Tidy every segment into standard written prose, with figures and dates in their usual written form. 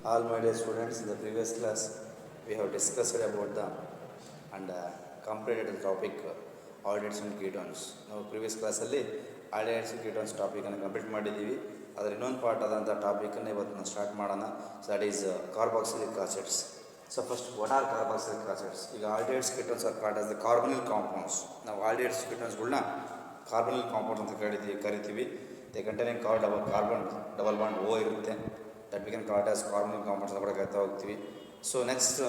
All my dear students, in the previous class we have discussed about the and completed the topic aldehydes and ketones. ನಾವು previous ಕ್ಲಾಸಲ್ಲಿ aldehydes and ketones ಟಾಪಿಕನ್ನು complete ಮಾಡಿದ್ದೀವಿ. ಅದರ ಇನ್ನೊಂದು part ಆದಂಥ ಟಾಪಿಕನ್ನು ಇವತ್ತು ನಾವು start ಮಾಡೋಣ. So that is carboxylic acids. So first what are carboxylic acids? ಈಗ aldehydes ketones are called as the carbonyl compounds. ನಾವು aldehydes ketonesಗಳನ್ನ ಕಾರ್ಬನಿಲ್ ಕಾಂಪೌಂಡ್ಸ್ ಅಂತ ಕರಿತೀವಿ. They containing carbon double bond O ಇರುತ್ತೆ. That we can call it as carbonyl compounds ಅಂತ ಕೂಡ ಕರಿತಾ ಹೋಗ್ತೀವಿ. So next I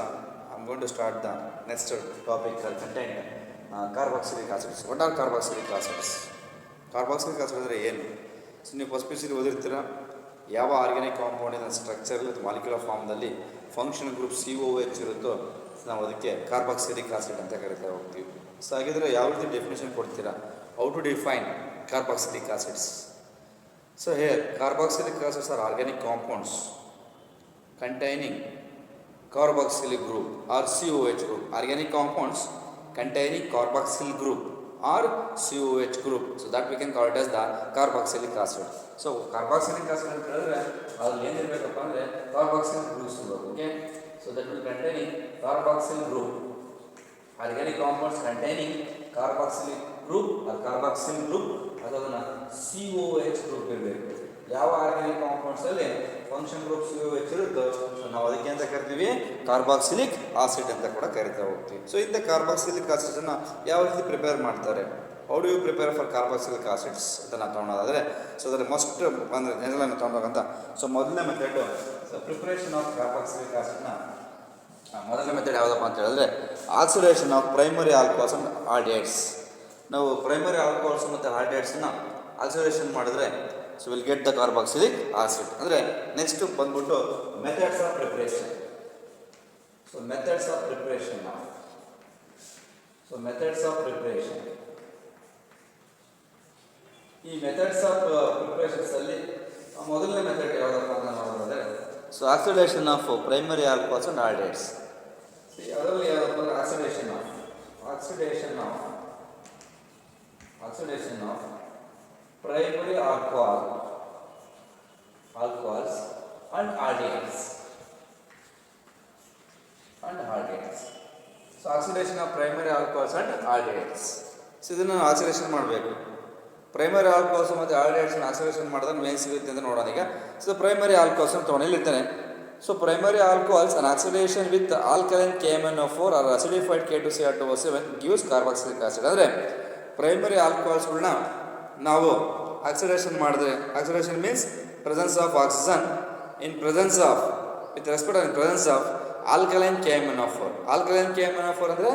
am going to start the next topic content carboxylic acids. What are carboxylic acids? Carboxylic acid ಅಂದರೆ ಏನು? So ನೀವು first P ಸಿಲಿ ಓದಿರ್ತೀರ, ಯಾವ ಆರ್ಗ್ಯಾನಿಕ್ ಕಾಂಪೌಂಡಿನ ಸ್ಟ್ರಕ್ಚರ್ ಮತ್ತು ಮಾಲಿಕ್ಯುಲರ್ ಫಾರ್ಮ್ದಲ್ಲಿ ಫಂಕ್ಷನಲ್ ಗ್ರೂಪ್ COOH ಇರುತ್ತೋ ನಾವು ಅದಕ್ಕೆ ಕಾರ್ಬಾಕ್ಸಿಲಿಕ್ ಆಸಿಡ್ ಅಂತ ಕರಿತಾ ಹೋಗ್ತೀವಿ. ಸೊ ಹಾಗಿದ್ರೆ ಯಾವ ರೀತಿ ಡೆಫಿನೇಷನ್ ಕೊಡ್ತೀರಾ? How to define carboxylic acids? So here carboxylic acids are organic compounds containing carboxylic group or COH group. Organic compounds containing carboxyl group or COH group. So that we can call it as the carboxylic acid. So carboxylic acid ಅಂತ ಹೇಳಿದ್ರೆ ಅಲ್ಲಿ ಏನು ಇರಬೇಕಪ್ಪ ಅಂದರೆ carboxyl groups ಇರಬೇಕು. Okay. So that will containing carboxyl group. Organic compounds containing carboxylic group or carboxyl group ಅದನ್ನು COH group ಇರಬೇಕು. ಯಾವ organic ಕಾಂಪೌಂಡ್ಸಲ್ಲಿ function group COH ಇರುತ್ತೋ ಸೊ ನಾವು ಅದಕ್ಕೆ ಅಂತ ಕರಿತೀವಿ ಕಾರ್ಬಾಕ್ಸಿಲಿಕ್ ಆಸಿಡ್ ಅಂತ ಕೂಡ ಕರಿತಾ ಹೋಗ್ತೀವಿ. ಸೊ ಇಂಥ ಕಾರ್ಬಾಕ್ಸಿಲಿಕ್ ಆಸಿಡನ್ನು ಯಾವ ರೀತಿ ಪ್ರಿಪೇರ್ ಮಾಡ್ತಾರೆ? How do you prepare for carboxylic acids ಅಂತ ನಾವು ತೊಗೊಳೋದಾದರೆ ಸೊ ಅದರ ಮಸ್ಟ್ ಅಂದರೆ ಜನರನ್ನು ತೊಗೊಂಡೋಗಂತ. ಸೊ ಮೊದಲನೇ method so preparation of carboxylic ಆಸಿಡ್ನ ಮೊದಲನೇ ಮೆಥಡ್ ಯಾವುದಪ್ಪ ಅಂತ ಹೇಳಿದ್ರೆ oxidation of primary alcohols and aldehydes. ನಾವು ಪ್ರೈಮರಿ ಆಲ್ಕೋಹಾಲ್ಸ್ ಮತ್ತು ಆಲ್ಡಿಹೈಡ್ಸನ್ನ ಆಕ್ಸಿಡೇಷನ್ ಮಾಡಿದ್ರೆ so will get the carboxylic acid. ಅಂದರೆ ನೆಕ್ಸ್ಟ್ ಬಂದ್ಬಿಟ್ಟು methods of preparation. So methods of preparation ಈ ಮೆಥಡ್ಸ್ ಆಫ್ ಪ್ರಿಪ್ರೇಷನ್ಸಲ್ಲಿ ಮೊದಲನೇ ಮೆಥಡ್ ಯಾವುದಪ್ಪ ಅಂತ ನೋಡೋದಾದರೆ so oxidation of primary alcohols and aldehydes. ಅದರಲ್ಲಿ ಯಾವುದಪ್ಪ ಅಂದರೆ oxidation of primary alcohols and aldehydes. So oxidation of primary alcohols and aldehydes. So ಇದನ್ನು ಆಕ್ಸಿಡೇಷನ್ ಮಾಡಬೇಕು. ಪ್ರೈಮರಿ ಆಲ್ಕೋಹಾಲ್ಸ್ ಮತ್ತು ಆಲ್ಡಿಹೈಡ್ಸ್ನ ಆಕ್ಸಿಡೇಷನ್ ಮಾಡಿದ್ರೆ ಏನು ಸಿಗುತ್ತೆ ಅಂತ ನೋಡೋಣ. ಈಗ ಸೊ ಪ್ರೈಮರಿ ಆಲ್ಕೋಹಾಲ್ಸ್ ಅಂತ ತೊಗೊಂಡಿರ್ತಾನೆ. So primary alcohols an oxidation with alkaline KMnO4 or acidified K2CR2O7 gives carboxylic acid. ಅಂದರೆ ಪ್ರೈಮರಿ ಆಲ್ಕೋಹಾಲ್ಸ್ಗಳನ್ನ ನಾವು ಆಕ್ಸಿಡೇಷನ್ ಮಾಡಿದ್ರೆ, oxidation means presence of oxygen in presence of with respect in presence of alkaline KMnO4. Alkaline KMnO4 ಅಂದರೆ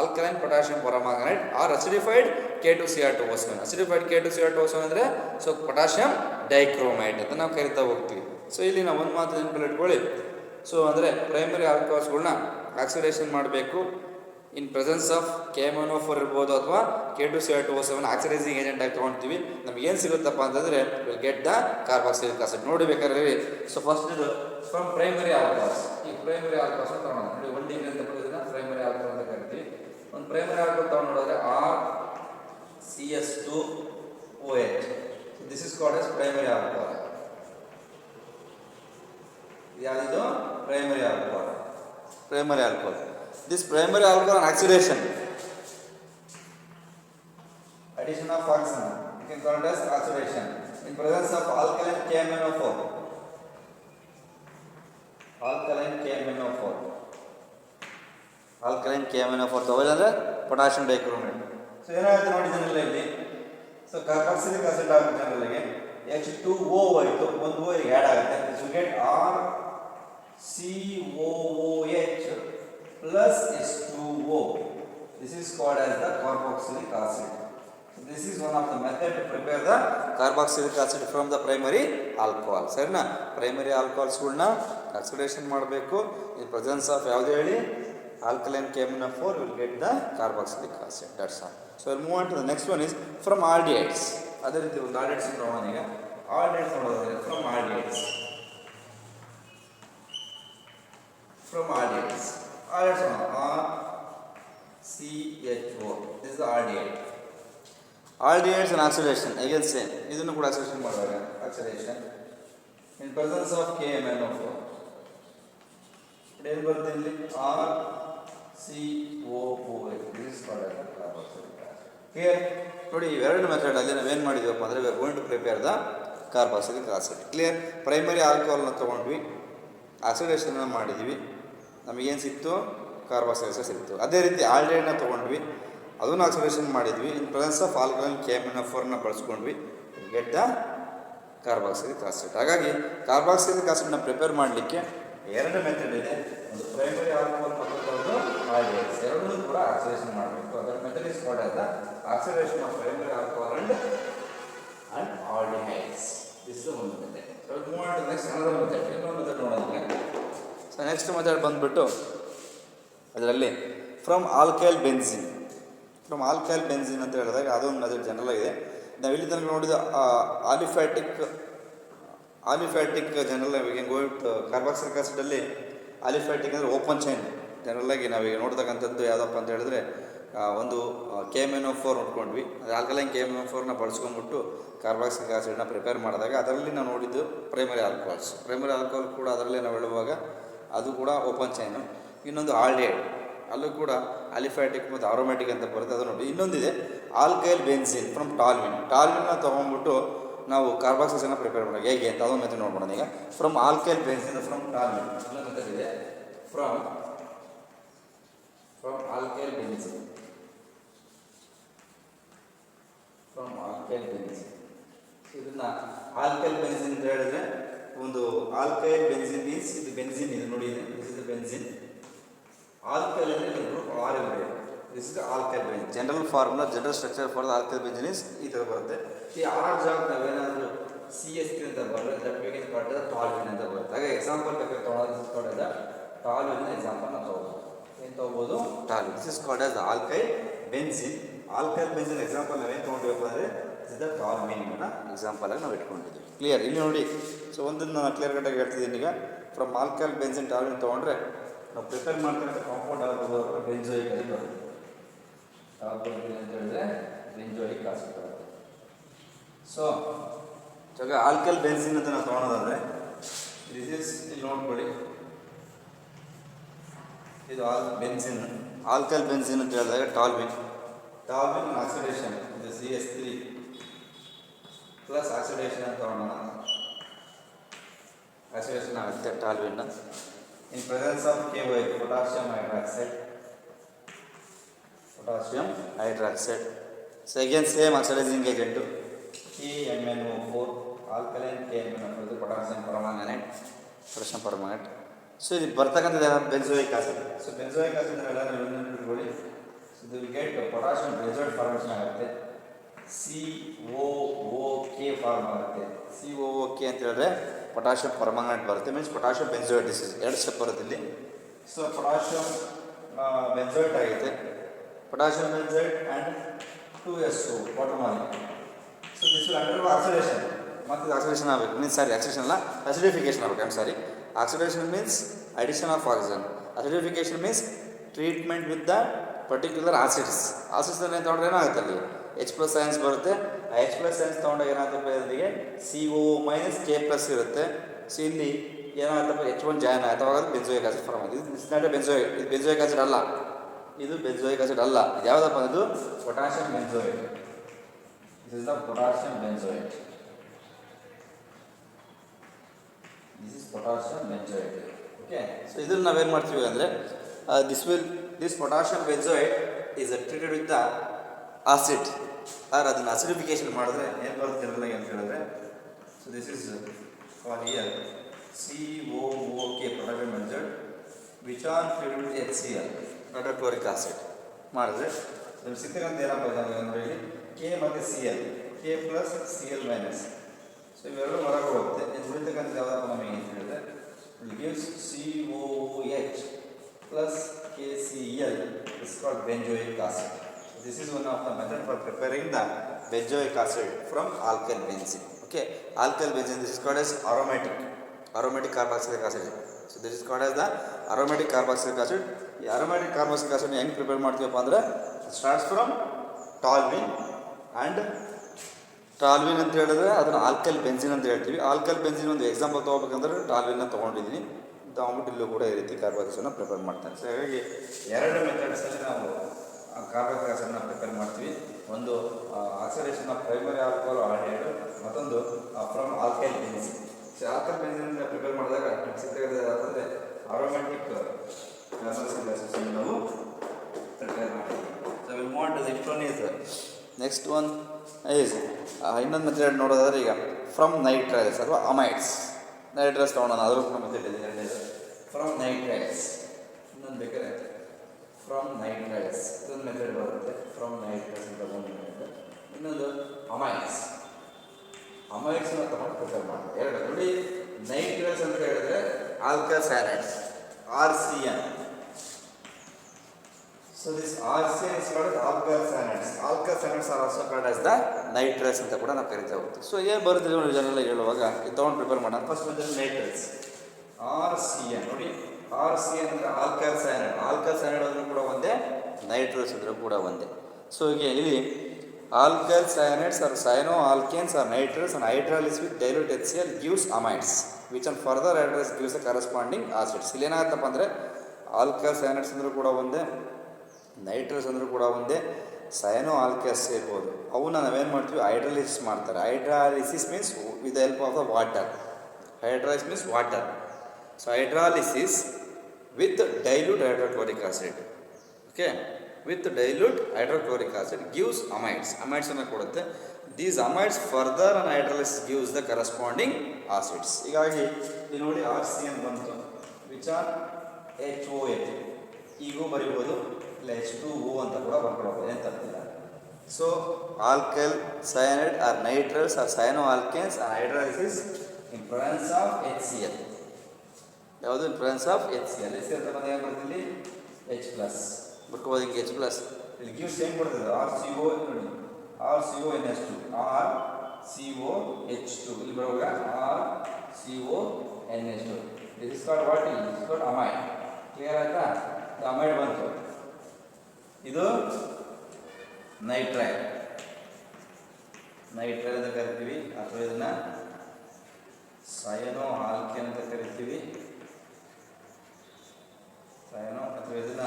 alkaline potassium permanganate or acidified K2CR2O7. Acidified K2CR2O7 ಅಂದರೆ so potassium ಡೈಕ್ರೋಮೈಟ್ ಅಂತ ನಾವು ಕರಿತಾ ಹೋಗ್ತೀವಿ. ಸೊ ಇಲ್ಲಿ ನಾವು ಒಂದು ಮಾತು ನೆನಪಲ್ಲಿ ಇಟ್ಕೊಳ್ಳಿ. ಸೊ ಅಂದರೆ ಪ್ರೈಮರಿ ಆಲ್ಕೋಹಾಲ್ಸ್ಗಳನ್ನ ಆಕ್ಸಿಡೇಷನ್ ಮಾಡಬೇಕು ಇನ್ ಪ್ರೆಸೆನ್ಸ್ ಆಫ್ KMnO4 ಇರ್ಬೋದು ಅಥವಾ K2CR2O7 ಆಕ್ಸಿಡೈಸಿಂಗ್ ಏಜೆಂಟ್ ಆಗಿ ತೊಗೊಳ್ತೀವಿ. ನಮ್ಗೆ ಏನು ಸಿಗುತ್ತಪ್ಪ ಅಂತಂದರೆ will get the carboxylic acid. ನೋಡಬೇಕಾದ್ರೆ ಸೊ ಫಸ್ಟ್ ಇದು ಫ್ರಮ್ ಪ್ರೈಮರಿ ಆಲ್ಕೋಹಾಲ್ಸ್. ಈ ಪ್ರೈಮರಿ ಆಲ್ಕೋಹಾಲ್ಸ್ ಅಂತ ತೊಗೊಳೋಣ. ನೋಡಿ 1 ಡಿಗ್ರಿ ಅಂತ ಬರೋದನ್ನ ಪ್ರೈಮರಿ ಆಲ್ಕೋಹಾಲ್ ಅಂತ ಕರಿತೀವಿ. ಒಂದು ಪ್ರೈಮರಿ ಆಲ್ಕೋಹಾಲ್ ತೊಗೊಂಡು ನೋಡಿದ್ರೆ RCS2OH. This is called as primary alcohol. ಯಾವುದು primary alcohol? This primary alcohol and oxidation, addition of oxygen, you can call it as oxidation in presence of alkaline KMnO4. Alkaline KMnO4 ತಗೊಳ್ಳಂದ್ರೆ potassium dichromate. So ಏನಾಗುತ್ತೆ ನೋಡಿ general ಇಲ್ಲಿ. So carboxylic acid ಆಗುತ್ತೆ ಜನರಲ್ಗೆ H2O ಆಯಿತು, ಒಂದು O ಗೆ add ಆಗುತ್ತೆ. So get RCOOH plus H2O. This is called as the carboxylic acid. So this is one of the method to prepare the carboxylic acid from the primary alcohol. ಸರಿನಾ? Primary ಆಲ್ಕೋಹಾಲ್ಸ್ಗಳನ್ನ oxidation ಮಾಡಬೇಕು ಇನ್ presence of ಯಾವುದು ಹೇಳಿ alkaline KMnO4 will get the carboxylic acid. That's all. So we'll move on to the next one is from aldehydes. ಅದೇ ರೀತಿ ಒಂದು aldehydes ನೋಡೋಣ. ಈಗ aldehydes ನೋಡೋದಾದ್ರೆ from aldehydes. Aldehydes RCHO. This is the aldehyde. Aldehydes and oxidation again same. ಇದನ್ನು ಕೂಡ oxidation ಮಾಡುವಾಗ oxidation in presence of KMnO4. ಏನು ಬರುತ್ತೆ ಇಲ್ಲಿ RCOOH. This is called as carboxylic acid. Clear? ನೋಡಿ ಇವೆರಡು ಮೆಥಡಲ್ಲಿ ನಾವೇನು ಮಾಡಿದ್ವಪ್ಪ ಅಂದರೆ we are going to prepare the carboxylic acid. Clear? Primary ಆಲ್ಕೋಹಾಲ್ನ ತೊಗೊಂಡ್ವಿ, ಆಕ್ಸಿಡೇಷನ್ನ ಮಾಡಿದ್ವಿ, ನಮಗೇನು ಸಿಕ್ತು? ಕಾರ್ಬಾಕ್ಸಿಲಿಕ್ ಆಸಿಡ್ ಸಿಕ್ತು. ಅದೇ ರೀತಿ ಆಲ್ಡಿಹೈಡ್ನ ತೊಗೊಂಡ್ವಿ, ಅದನ್ನು ಆಕ್ಸಿಡೇಷನ್ ಮಾಡಿದ್ವಿ. ಇನ್ ಪ್ರೆಸೆನ್ಸ್ ಆಫ್ ಆಲ್ಕಲೈನ್ KMnO4ನ ಬಳಸ್ಕೊಂಡ್ವಿ, ಗೆಟ್ ದ ಕಾರ್ಬಾಕ್ಸಿಲಿಕ್ ಆಸಿಡ್. ಹಾಗಾಗಿ ಕಾರ್ಬಾಕ್ಸಿಲಿಕ್ ಆಸಿಡ್ನ ಪ್ರಿಪೇರ್ ಮಾಡಲಿಕ್ಕೆ ಎರಡು ಮೆಥಡ್ ಇದೆ. ಒಂದು ಪ್ರೈಮರಿ ಆಲ್ಕೋಹಾಲ್ ಮತ್ತು ಆಲ್ಡಿಹೈಡ್ಸ್, ಎರಡೂ ಕೂಡ ಆಕ್ಸಿಡೇಷನ್ ಮಾಡಬೇಕು. ಅದರ method is called as the oxidation of primary alcohol and aldehydes. This is ಒಂದು method. So move on to next another method. ಇನ್ನೊಂದು ಮೆಥಡ್ ನೋಡೋದಕ್ಕೆ. ಸೊ ನೆಕ್ಸ್ಟ್ ಮೆಥಡ್ ಬಂದುಬಿಟ್ಟು ಅದರಲ್ಲಿ from alkyl benzene. From alkyl benzene ಅಂತ ಹೇಳಿದಾಗ ಅದೊಂದು method general ಆಗಿದೆ. ನಾವು ಇಲ್ಲಿ ತನಕ ನೋಡಿದ ಆಲಿಫ್ಯಾಟಿಕ್ ಜನರಲ್ ಈಗ ಕಾರ್ಬಾಕ್ಸಿಲಿಕ್ ಆಸಿಡಲ್ಲಿ ಆಲಿಫ್ಯಾಟಿಕ್ ಅಂದರೆ ಓಪನ್ ಚೈನ್. ಜನರಲ್ಲಾಗಿ ನಾವೀಗ ನೋಡ್ತಕ್ಕಂಥದ್ದು ಯಾವುದಪ್ಪ ಅಂತ ಹೇಳಿದ್ರೆ ಒಂದು KMnO4 ನೋಡ್ಕೊಂಡ್ವಿ. ಅದು ಆಲ್ಕಲೈನ್ KMnO4ನ ಬಳಸ್ಕೊಂಡ್ಬಿಟ್ಟು ಕಾರ್ಬಾಕ್ಸಿಲಿಕ್ ಆಸಿಡ್ನ ಪ್ರಿಪೇರ್ ಮಾಡಿದಾಗ ಅದರಲ್ಲಿ ನಾವು ನೋಡಿದ್ದು ಪ್ರೈಮರಿ ಆಲ್ಕೋಹಾಲ್ಸ್. ಪ್ರೈಮರಿ ಆಲ್ಕೋಹಾಲ್ ಕೂಡ ಅದರಲ್ಲೇ ನಾವು ಹೇಳುವಾಗ ಅದು ಕೂಡ ಓಪನ್ ಚೈನು. ಇನ್ನೊಂದು ಆಲ್ಡಿಹೈಡ್, ಅಲ್ಲೂ ಕೂಡ ಆಲಿಫ್ಯಾಟಿಕ್ ಮತ್ತು ಆರೋಮ್ಯಾಟಿಕ್ ಅಂತ ಬರುತ್ತೆ, ಅದು ನೋಡಿ. ಇನ್ನೊಂದಿದೆ ಆಲ್ಕೈಲ್ ಬೆನ್ಸಿನ್ ಫ್ರಮ್ ಟಾಲ್ವಿನ್. ಟಾಲ್ವಿನ್ನ ತೊಗೊಂಡ್ಬಿಟ್ಟು ನಾವು ಕಾರ್ಬಾಕ್ಸಿಲಿಕ್ ಪ್ರಿಪೇರ್ ಮಾಡೋದು ಹೇಗೆ ಅಂತ ಅದೊಂದು ಮೆಥಡ್ ನೋಡ್ಬೋಣ. ಈಗ ಫ್ರಮ್ ಆಲ್ಕೈಲ್ ಬೆನ್ಸಿನ್ ಫ್ರಮ್ ಟಾಲ್ವಿನ್ ಇನ್ನೊಂದು ಮೆಥಡ್ ಇದೆ. ಫ್ರಮ್ ಆಲ್ಕೈಲ್ ಬೆನ್ಸಿನ್ ಇದನ್ನು ಆಲ್ಕೈಲ್ ಬೆನ್ಸಿನ್ ಅಂತ ಹೇಳಿದ್ರೆ ಒಂದು ಆಲ್ಕೈಲ್ ಬೆನ್ಸಿನ್ ಮೀನ್ಸ್ ಇದು ಬೆನ್ಸಿನ್, ಇದು ನೋಡಿ, ದಿಸ್ ಇಸ್ ಬೆನ್ಸಿನ್. ಆಲ್ಕೈಲ್ ಅಂದರೆ ಗ್ರೂಪ್ R ಇದೆ. This is alkyl benzene. General formula, general structure for the alkyl benzene is ಈ ಥರ ಬರುತ್ತೆ. ಈ R ಜಾಗ ನಾವೇನಾದರೂ CH3 ಅಂತ ಬರುತ್ತೆ, that we can call the ಟಾಲ್ವಿನ್ ಅಂತ ಬರುತ್ತೆ. ಹಾಗೆ ಎಕ್ಸಾಂಪಲ್ ಬೇಕಾದ್ರೆ ತೊಗೊಳ್ಳೋದು ಟಾಲ್ವಿನ್ ಎಕ್ಸಾಂಪಲ್ ನಾವು ತೊಗೋಬೋದು. ಏನು ತೊಗೋಬೋದು? ಟಾಲ್ವಿನ್. This is called as the alkyl benzene. Alkyl benzene example ನಾವೇನು ತೊಗೊಂಡಿವಪ್ಪ ಅಂದರೆ ದಿಸ್ ದ ಟಾಲ್ವಿನ್ ಎಕ್ಸಾಂಪಲ್ ಆಗಿ ನಾವು ಇಟ್ಕೊಂಡಿದ್ದೀವಿ. ಕ್ಲಿಯರ್? ಇಲ್ಲಿ ನೋಡಿ. ಸೊ ಒಂದನ್ನು ನಾನು ಕ್ಲಿಯರ್ ಕಟ್ಟಾಗಿ ಹೇಳ್ತಿದ್ದೀನಿ. ಈಗ ಫ್ರಮ್ ಆಲ್ಕೈಲ್ ಬೆನ್ಸಿನ್ ಟಾಲ್ವಿನ್ ತೊಗೊಂಡ್ರೆ ನಾವು ಪ್ರಿಪೇರ್ ಮಾಡ್ತಿರೋ ಕಾಂಪೌಂಡ್ ಆಗೋದು ಬೆಂಜೋಯಿಕ್ ಆಸಿಡ್ ಬರುತ್ತೆ. ಕಾರ್ಬಾಕ್ಸಿಲಿಕ್ ಅಂತ ಹೇಳಿದ್ರೆ ಬೆಂಜೋಯಿಕ್ ಆಸಿಡ್ ಬರುತ್ತೆ. ಸೊ ಇವಾಗ ಆಲ್ಕೈಲ್ ಬೆನ್ಸಿನ್ ಅಂತ ನಾವು ತೊಗೊಳೋದಾದರೆ ದಿಸ್ ಇಸ್, ಇಲ್ಲಿ ನೋಡ್ಕೊಳ್ಳಿ, ಇದು ಬೆನ್ಸಿನ್. ಆಲ್ಕೈಲ್ ಬೆನ್ಸಿನ್ ಅಂತ ಹೇಳಿದಾಗ ಟಾಲ್ವಿನ್ ಆಕ್ಸಿಡೇಷನ್, ಇದು CH3 ಪ್ಲಸ್ ಆಕ್ಸಿಡೇಷನ್ ಅಂತ ತೊಗೊಳೋಣ. ಆಕ್ಸಿಡೇಷನ್ ಆಗುತ್ತೆ ಟಾಲ್ವಿನ್. In presence of KOH, potassium hydroxide. So again same oxidizing agent, KMnO4, alkaline KMnO4, potassium permanganate. So ಇದು ಬರ್ತಕ್ಕಂಥದ್ದು benzoic acid. So benzoic acid ಎಲ್ಲ ಇಟ್ಕೊಳ್ಳಿ. ಸೊ ಇದು ಗೆಟ್ ಪೊಟ್ಯಾಷಿಯಂ ಬೆಂಜೋಯೇಟ್ ಫಾರ್ಮೇಷನ್ ಆಗುತ್ತೆ. COOK form ಆಗುತ್ತೆ. COOK ಅಂತ ಹೇಳಿದ್ರೆ ಪೊಟ್ಯಾಷಿಯಂ ಪರ್ಮಾಂಗನೇಟ್ ಬರುತ್ತೆ, means potassium benzoate. This is ಎರಡು ಸ್ಟೆಪ್ ಬರುತ್ತೆ ಇಲ್ಲಿ. ಸೊ ಪೊಟ್ಯಾಷಿಯಂ ಬೆಂಜೋಯೇಟ್ ಆಗಿದೆ, potassium benzoate and 2SO water molecule. So this will undergo oxidation. ಮತ್ತು ಇದು ಆಕ್ಸಿಡೇಷನ್ ಆಗಬೇಕು, ಮೀನ್ಸ್ ಸಾರಿ ಆಕ್ಸಿಡೇಷನ್ ಅಲ್ಲ, ಅಸಿಡಿಫಿಕೇಶನ್ ಆಗಬೇಕು. I'm sorry, oxidation means addition of oxygen, acidification means treatment with the particular acids. Acids ಏನು ತೊಗೊಂಡ್ರೆ ಏನಾಗುತ್ತೆ ಅಲ್ಲಿ H+ science ಬರುತ್ತೆ. ಆ H+ ಸೈನ್ಸ್ ತೊಗೊಂಡಾಗ ಏನಾಗುತ್ತೆ ಇದರಿಗೆ CO- K+ ಇರುತ್ತೆ. ಸೊ ಇಲ್ಲಿ ಏನಾಗುತ್ತೆ H1 ಜಾಯ್ನ್ ಆಯಿತು, ಅವಾಗ ಬೆಂಜೋಯಿಕ್ ಆಸಿಡ್ ಫಾರ್ಮ್ ಆಗಿದೆ. ಇದು ನಾಟ್ ಬೆಂಜೋಯಿಕ್, ಇದು ಬೆಂಜೋಯಿಕ್ ಆಸಿಡ್ ಅಲ್ಲ, ಇದು ಬೆಂಜೋಯಿಕ್ ಆಸಿಡ್ ಅಲ್ಲ. ಇದು ಯಾವುದಪ್ಪ, ಇದು potassium benzoate. This is the potassium benzoate. This is potassium benzoate. Okay. So ಇದನ್ನು ನಾವೇನು ಮಾಡ್ತೀವಿ ಅಂದರೆ this potassium benzoate is treated with the acid, or ಅದನ್ನು ಅಸಿಡಿಫಿಕೇಶನ್ ಮಾಡಿದ್ರೆ ಏನು ಬರುತ್ತೆ ಜನರಲಾಗಿ ಅಂತ ಹೇಳಿದ್ರೆ, so this is call here COOK potassium benzoate which are treated with HCl hydrochloric acid ಮಾಡಿದ್ರೆ ನಿಮ್ಗೆ ಸಿಗ್ತಕ್ಕಂಥ ಏನಪ್ಪ ಅಂದರೆ ಇಲ್ಲಿ K ಮತ್ತು Cl, K+Cl-. ಸೊ ಇವೆರಡು ಹೊರಗೆ ಹೋಗುತ್ತೆ. ಇದು ಉಳಿತಕ್ಕಂಥ ಯಾವುದಪ್ಪ ನಮಗೆ ಅಂತ ಹೇಳಿದ್ರೆ it gives COOH plus KCl is called benzoic acid. This is one of the method for preparing the benzoic acid from alkyl benzene. Okay, alkyl benzene, this is called as aromatic carboxylic acid. So this is called as the aromatic carboxylic acid. The aromatic carboxylic acid ಹೆಂಗೆ prepare ಮಾಡ್ತೀವಪ್ಪ ಅಂದರೆ starts from ಟಾಲ್ವಿನ್ ಅಂತ ಹೇಳಿದ್ರೆ ಅದನ್ನು alkyl benzene ಅಂತ ಹೇಳ್ತೀವಿ. Alkyl benzene ಒಂದು example ತೊಗೋಬೇಕಂದ್ರೆ ಟಾಲ್ವಿನ್ನ ತೊಗೊಂಡಿದ್ದೀನಿ. ತಗೊಂಬಿಟ್ಟು ಇಲ್ಲೂ ಕೂಡ ಈ ರೀತಿ ಕಾರ್ಬಾಕ್ಸಿಕ್ ಆಸಿಡನ್ನು ಪ್ರಿಪೇರ್ ಮಾಡ್ತಾರೆ. ಸೊ ಹಾಗಾಗಿ ಎರಡು ಮೆಥಡ್ಸಲ್ಲಿ ನಾವು ಕಾರ್ಬಾಕ್ಸಿಕ್ ಆಸಿಡನ್ನು ಪ್ರಿಪೇರ್ ಮಾಡ್ತೀವಿ. ಒಂದು oxidation of primary alcohol aldehyde, ಮತ್ತೊಂದು from alkyl benzene. So alkyl benzene prepare ಮಾಡಿದಾಗ ಸಿಗ್ತದೆ ಆರೋಮ್ಯಾಟಿಕ್ ಕಾರ್ಬಾಕ್ಸಿಕ್ ಆಸಿಡ್ ನಾವು ಪ್ರಿಪೇರ್ ಮಾಡ್ತೀವಿ. So will move to the next one is ಇನ್ನೊಂದು ಮೆಥಡ್ ನೋಡೋದಾದ್ರೆ ಈಗ ಫ್ರಮ್ ನೈಟ್ರೈಲ್ಸ್ ಅಥವಾ ಅಮೈಡ್ಸ್. ನೈಟ್ರೈಲ್ಸ್ ತೊಗೊಳೋಣ, ಅದ್ರ ಕೂಡ ಮೆಥಡ್ ಇದೆ ಎರಡನೇದು. ಫ್ರಮ್ ನೈಟ್ರೈಲ್ಸ್, ಇನ್ನೊಂದು ಬೇಕಾದ್ರೆ ಫ್ರಮ್ ನೈಟ್ರೈಲ್ಸ್ ಇದೊಂದು ಮೆಥಡ್ ಬರುತ್ತೆ. ಫ್ರಮ್ ನೈಟ್ರೈಲ್ಸ್ ಅಂತ ಒಂದು ಮೆಥಡ್. ಇನ್ನೊಂದು ಅಮೈಡ್ಸ್. ಅಮೈಡ್ಸ್ನ ತಗೊಂಡು ಪ್ರಿಪೇರ್ ಮಾಡೋದು ಎರಡು. ನೋಡಿ, ನೈಟ್ರೈಲ್ಸ್ ಅಂತ ಹೇಳಿದ್ರೆ alkyl ಸೈನೈಡ್ಸ್, RCN. So this RCN is called alkyl cyanides. Alkyl cyanides are also called as the nitrates ಅಂತ ಕೂಡ ನಾವು ಕರಿತಾ ಹೋಗ್ತೀವಿ. ಸೊ ಏನು ಬರುತ್ತೆ ನೋಡಿ ಜನರಲ್ ಹೇಳುವಾಗ ಇದು ತೊಗೊಂಡು ಪ್ರಿಪೇರ್ ಮಾಡೋಣ. ಫಸ್ಟ್ ಬಂದರೆ ನೈಟ್ರೇಟ್ಸ್, RCN. ನೋಡಿ, RCN ಅಂದರೆ ಆಲ್ಕೈಲ್ ಸೈನೈಡ್. ಆಲ್ಕೈಲ್ ಸೈನೈಡ್ ಅಂದರೂ ಕೂಡ ಒಂದೇ, ನೈಟ್ರೇಟ್ಸ್ ಅಂದರೂ ಕೂಡ ಒಂದೇ. ಸೊ ಹೀಗೆ ಇಲ್ಲಿ alkyl cyanides or cyano alkanes or nitrates and hydrolysis with dilute HCl gives amides which and further hydrolysis gives the corresponding acids. ಇಲ್ಲಿ ಏನಾಗುತ್ತಪ್ಪ ಅಂದರೆ ಆಲ್ಕೈಲ್ ಸೈನೈಡ್ಸ್ ಅಂದರೂ ಕೂಡ ಒಂದೇ, ನೈಟ್ರಸ್ ಅಂದರೂ ಕೂಡ ಒಂದೇ, ಸೈನೋ ಆಲ್ಕೇಸ್ ಇರ್ಬೋದು. ಅವನ್ನ ನಾವೇನು ಮಾಡ್ತೀವಿ, ಹೈಡ್ರಾಲಿಸಿಸ್ ಮಾಡ್ತಾರೆ. Hydrolysis means with the help of the water. Hydrolysis means water. So hydrolysis with dilute hydrochloric acid. Okay, with dilute hydrochloric acid gives amides. ಅಮೈಡ್ಸನ್ನು ಕೊಡುತ್ತೆ. These amides further on hydrolysis gives the corresponding acids. ಹೀಗಾಗಿ ಇಲ್ಲಿ ನೋಡಿ RCN ಬಂತು, which are HOH. ಈಗೂ ಬರೀಬೋದು, ಇಲ್ಲ H2O ಅಂತ ಕೂಡ ಬರ್ಕೊಳ್ಬೋದು, ಏನು ತಪ್ಪಿಲ್ಲ. So alkyl cyanide or nitriles or cyano alkanes or hydrolysis in presence of HCl. ಯಾವುದು? In presence of HCl. HCl ಅಂತ ಬಂದು ಏನು ಬರ್ತಿಲ್ಲಿ H+ ಬರ್ಕೋಬೋದು. ಹಿಂಗೆ H+. ಇಲ್ಲಿ ಗಿವ್ಸ್ ಏನು ಕೊಡ್ತದೆ? RCO. ನೋಡಿ, RCONH2, RCOH2. ಇಲ್ಲಿ ಬರುವಾಗ RCONH2. This is called what? This is called amide. Clear ಆಯ್ತಾ? ಅಮೈಡ್ ಬಂತು. ಇದು ನೈಟ್ರೈಲ್. ನೈಟ್ರೈಲ್ ಅಂತ ಕರಿತೀವಿ, ಅಥವಾ ಇದನ್ನ ಸೈನೋ ಆಲ್ಕೇನ್ ಅಂತ ಕರಿತೀವಿ. ಸೈನೋ ಅಥವಾ ಇದನ್ನ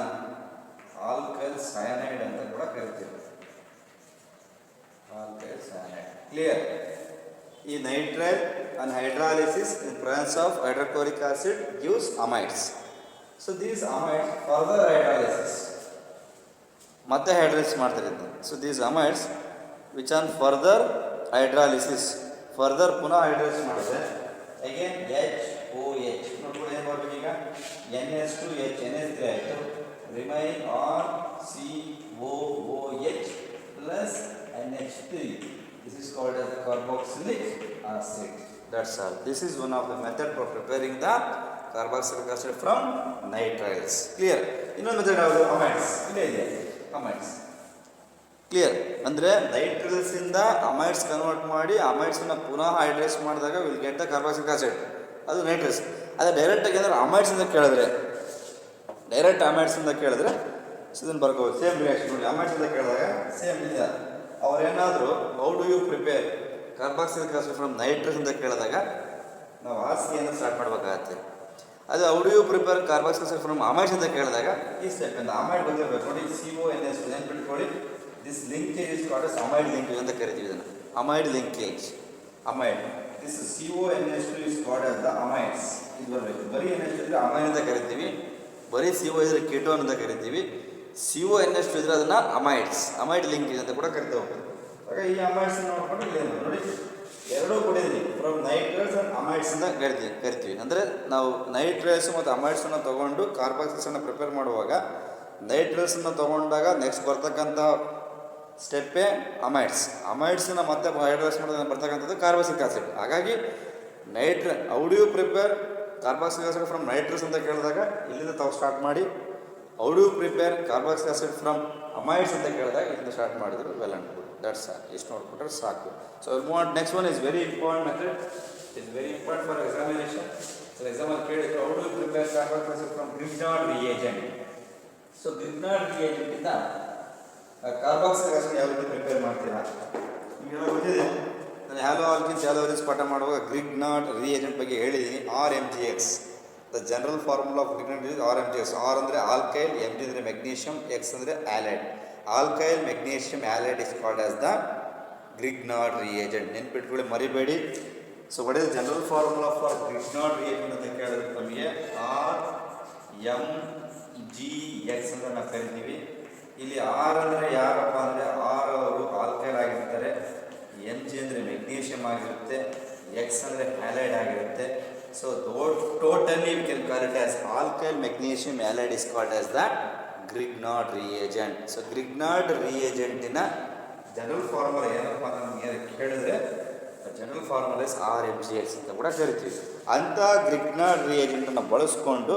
ಆಲ್ಕೈಲ್ ಸೈನೈಡ್ ಅಂತ ಕೂಡ ಕರಿತೀವಿ. Alkyl cyanide. ಕ್ಲಿಯರ್? ಈ nitrile and hydrolysis in presence of hydrochloric acid gives amides. So these amides further hydrolysis, ಮತ್ತೆ ಹೈಡ್ರಾಲಿಸಿಸ್ ಮಾಡ್ತಾರೆ. So these amides which on further hydrolysis, further ಪುನಃ ಹೈಡ್ರಾಲಿಸಿಸ್ ಮಾಡಿದ್ರೆ ಅಗೇನ್ HOH. ನೋಡ್ಕೊಂಡು ಏನು ಮಾಡಬೇಕು ಈಗ? NH2H, NH3 ಆಯಿತು. Remain RCOOH plus NH3. This is called as the carboxylic acid. That's all. This is one of the method for preparing the carboxylic acid from nitriles. Clear? ಇನ್ನೊಂದು method ಯಾವುದು? ಅಮೈಡ್ಸ್. ಇಲ್ಲೇ ಇದೆ ಅಮೈಡ್ಸ್. Clear? ಅಂದರೆ ನೈಟ್ರಲ್ಸಿಂದ ಅಮೈಡ್ಸ್ convert ಮಾಡಿ ಅಮೈಡ್ಸನ್ನು ಪುನಃ hydrate ಮಾಡಿದಾಗ will get the carboxylic acid. ಅದು ನೈಟ್ರಲ್ಸ್. ಅದೇ ಡೈರೆಕ್ಟಾಗಿ ಏನಾದ್ರು ಅಮೈಡ್ಸಿಂದ ಕೇಳಿದ್ರೆ, ಡೈರೆಕ್ಟ್ ಅಮೈಡ್ಸಿಂದ ಕೇಳಿದ್ರೆ ಇದನ್ನು ಬರ್ಕೋಬೋದು. ಸೇಮ್ ರಿಯಾಕ್ಷನ್ ನೋಡಿ. ಅಮೈಡ್ಸಿಂದ ಕೇಳಿದಾಗ ಸೇಮ್ ಇಲ್ಲ. ಅವರೇನಾದರೂ how do you prepare carboxylic acid from nitrous ಅಂತ ಕೇಳಿದಾಗ ನಾವು RCN ಸ್ಟಾರ್ಟ್ ಮಾಡಬೇಕಾಗತ್ತೆ. ಅದು how do you prepare carboxylic acid from amides ಅಂತ ಕೇಳಿದಾಗ ಈ ಸ್ಟೆಪ್ ಇಂದ ಅಮೈಡ್ ಬಂದಿರಬೇಕು. ನೋಡಿ, CONH ನೆನ್ಪಿಟ್ಕೊಳ್ಳಿ. This linkage is called as amide linkage ಅಂತ ಕರಿತೀವಿ ಇದನ್ನು. Amide linkage, amide. This CONH2 is called as the ಅಮೈಡ್ಸ್. ಇದು ಬರಬೇಕು. ಬರೀ NH2 ಇದ್ರೆ ಅಮೈಡ್ ಅಂತ ಕರಿತೀವಿ, ಬರೀ CO ಇದ್ರೆ ಕೀಟೋನ್ ಅಂತ ಕರಿತೀವಿ, CONH2 ಇದ್ರೆ ಅದನ್ನು ಅಮೈಡ್ಸ್, ಅಮೈಡ್ ಲಿಂಕೇಜ್ ಅಂತ ಕೂಡ ಕರಿತಾ ಹೋಗ್ತೀವಿ. ಆಗ ಈ ಅಮೈಡ್ಸ್ ನೋಡ್ಕೊಂಡು ಇಲ್ಲಿ ನೋಡಿ ಎರಡೂ ಕೊಡಿದ್ವಿ. ಫ್ರಮ್ ನೈಟ್ರೈಲ್ಸ್ ಆ್ಯಂಡ್ ಅಮೈಡ್ಸ್ ಅಂತ ಕರಿತೀವಿ. ಅಂದರೆ ನಾವು ನೈಟ್ರೈಲ್ಸ್ ಮತ್ತು ಅಮೈಡ್ಸನ್ನು ತೊಗೊಂಡು ಕಾರ್ಬಾಕ್ಸಿಲಿಕ್ಸನ್ನು ಪ್ರಿಪೇರ್ ಮಾಡುವಾಗ ನೈಟ್ರೈಲ್ಸನ್ನು ತೊಗೊಂಡಾಗ ನೆಕ್ಸ್ಟ್ ಬರ್ತಕ್ಕಂಥ ಸ್ಟೆಪ್ಪೇ ಅಮೈಡ್ಸ್. ಅಮೈಡ್ಸನ್ನು ಮತ್ತೆ ಹೈಡ್ರೈಸ್ ಮಾಡೋದು ಬರ್ತಕ್ಕಂಥದ್ದು ಕಾರ್ಬಾಕ್ಸಿಲಿಕ್ ಆಸಿಡ್. ಹಾಗಾಗಿ how do you prepare carboxylic acid from nitrous ಅಂತ ಕೇಳಿದಾಗ ಇಲ್ಲಿಂದ ತಾವು ಸ್ಟಾರ್ಟ್ ಮಾಡಿ, how do you prepare carboxylic acid from amides ಅಂತ ಕೇಳಿದಾಗ ಇಲ್ಲಿಂದ ಸ್ಟಾರ್ಟ್ ಮಾಡಿದ್ರು well and good. That's all. ಇಷ್ಟು ನೋಡ್ಬಿಟ್ರೆ ಸಾಕು. So next one is very important method. Is very important for examination. So ಎಕ್ಸಾಮಲ್ಲಿ ಕೇಳಿದ್ರು how do you prepare carboxylic acid from Grignard reagent. So Grignard ರಿಯೇಜೆಂಟಿಂದ ಕಾರ್ಬಾಕ್ಸಿಲಿಕ್ ಆಸಿಡ್ ಯಾವ ರೀತಿ prepare ಮಾಡ್ತೀರಾ ನಿಮಗೆಲ್ಲ ಗೊತ್ತಿದೆ. ನಾನು ಹ್ಯಾಲೋ ಆಲ್ಕಿನ್ಸ್ ಹ್ಯಾಲೋ ಆಲ್ಕಿನ್ಸ್ ಪಾಠ ಮಾಡುವಾಗ ಗ್ರಿಗ್ನಾರ್ಡ್ ರಿಯೇಜೆಂಟ್ ಬಗ್ಗೆ ಹೇಳಿದ್ದೀನಿ. RMGX the general formula of Grignard is RMgx. R ಅಂದರೆ ಆಲ್ಕೈಲ್, Mg ಅಂದರೆ ಮೆಗ್ನೀಷಿಯಮ್, ಎಕ್ಸ್ ಅಂದರೆ halide. Alkyl magnesium halide is called as the Grignard reagent. ನೆನ್ಪಿಟ್ಕೊಳ್ಳಿ, ಮರಿಬೇಡಿ. So what is general formula for Grignard reagent ಅಂತ ಕೇಳಿದ್ರೆ ನಮಗೆ RMgx ಅಂತ ನಾವು ಕರಿತೀವಿ. ಇಲ್ಲಿ ಆರ್ ಅಂದರೆ ಯಾರಪ್ಪ ಅಂದರೆ ಆರ್ ಅವರು ಆಲ್ಕೈಲ್ ಆಗಿರ್ತಾರೆ, Mg ಅಂದರೆ ಮೆಗ್ನೀಷಿಯಮ್ ಆಗಿರುತ್ತೆ, ಎಕ್ಸ್ ಅಂದರೆ ಹ್ಯಾಲೈಡ್ ಆಗಿರುತ್ತೆ. So totally we can call it as alkyl magnesium halide is called as the Grignard reagent. So Grignard ರಿಯೇಜೆಂಟಿನ ಜನರಲ್ ಫಾರ್ಮುಲಾ ಏನಪ್ಪ ನಮಗೆ ಕೇಳಿದ್ರೆ ಜನರಲ್ ಫಾರ್ಮುಲಾ ಇಸ್ RMgx ಅಂತ ಕೂಡ ಕರಿತೀವಿ. ಅಂಥ ಗ್ರಿಗ್ನಾರ್ಡ್ ರಿಯೇಜೆಂಟನ್ನು ಬಳಸ್ಕೊಂಡು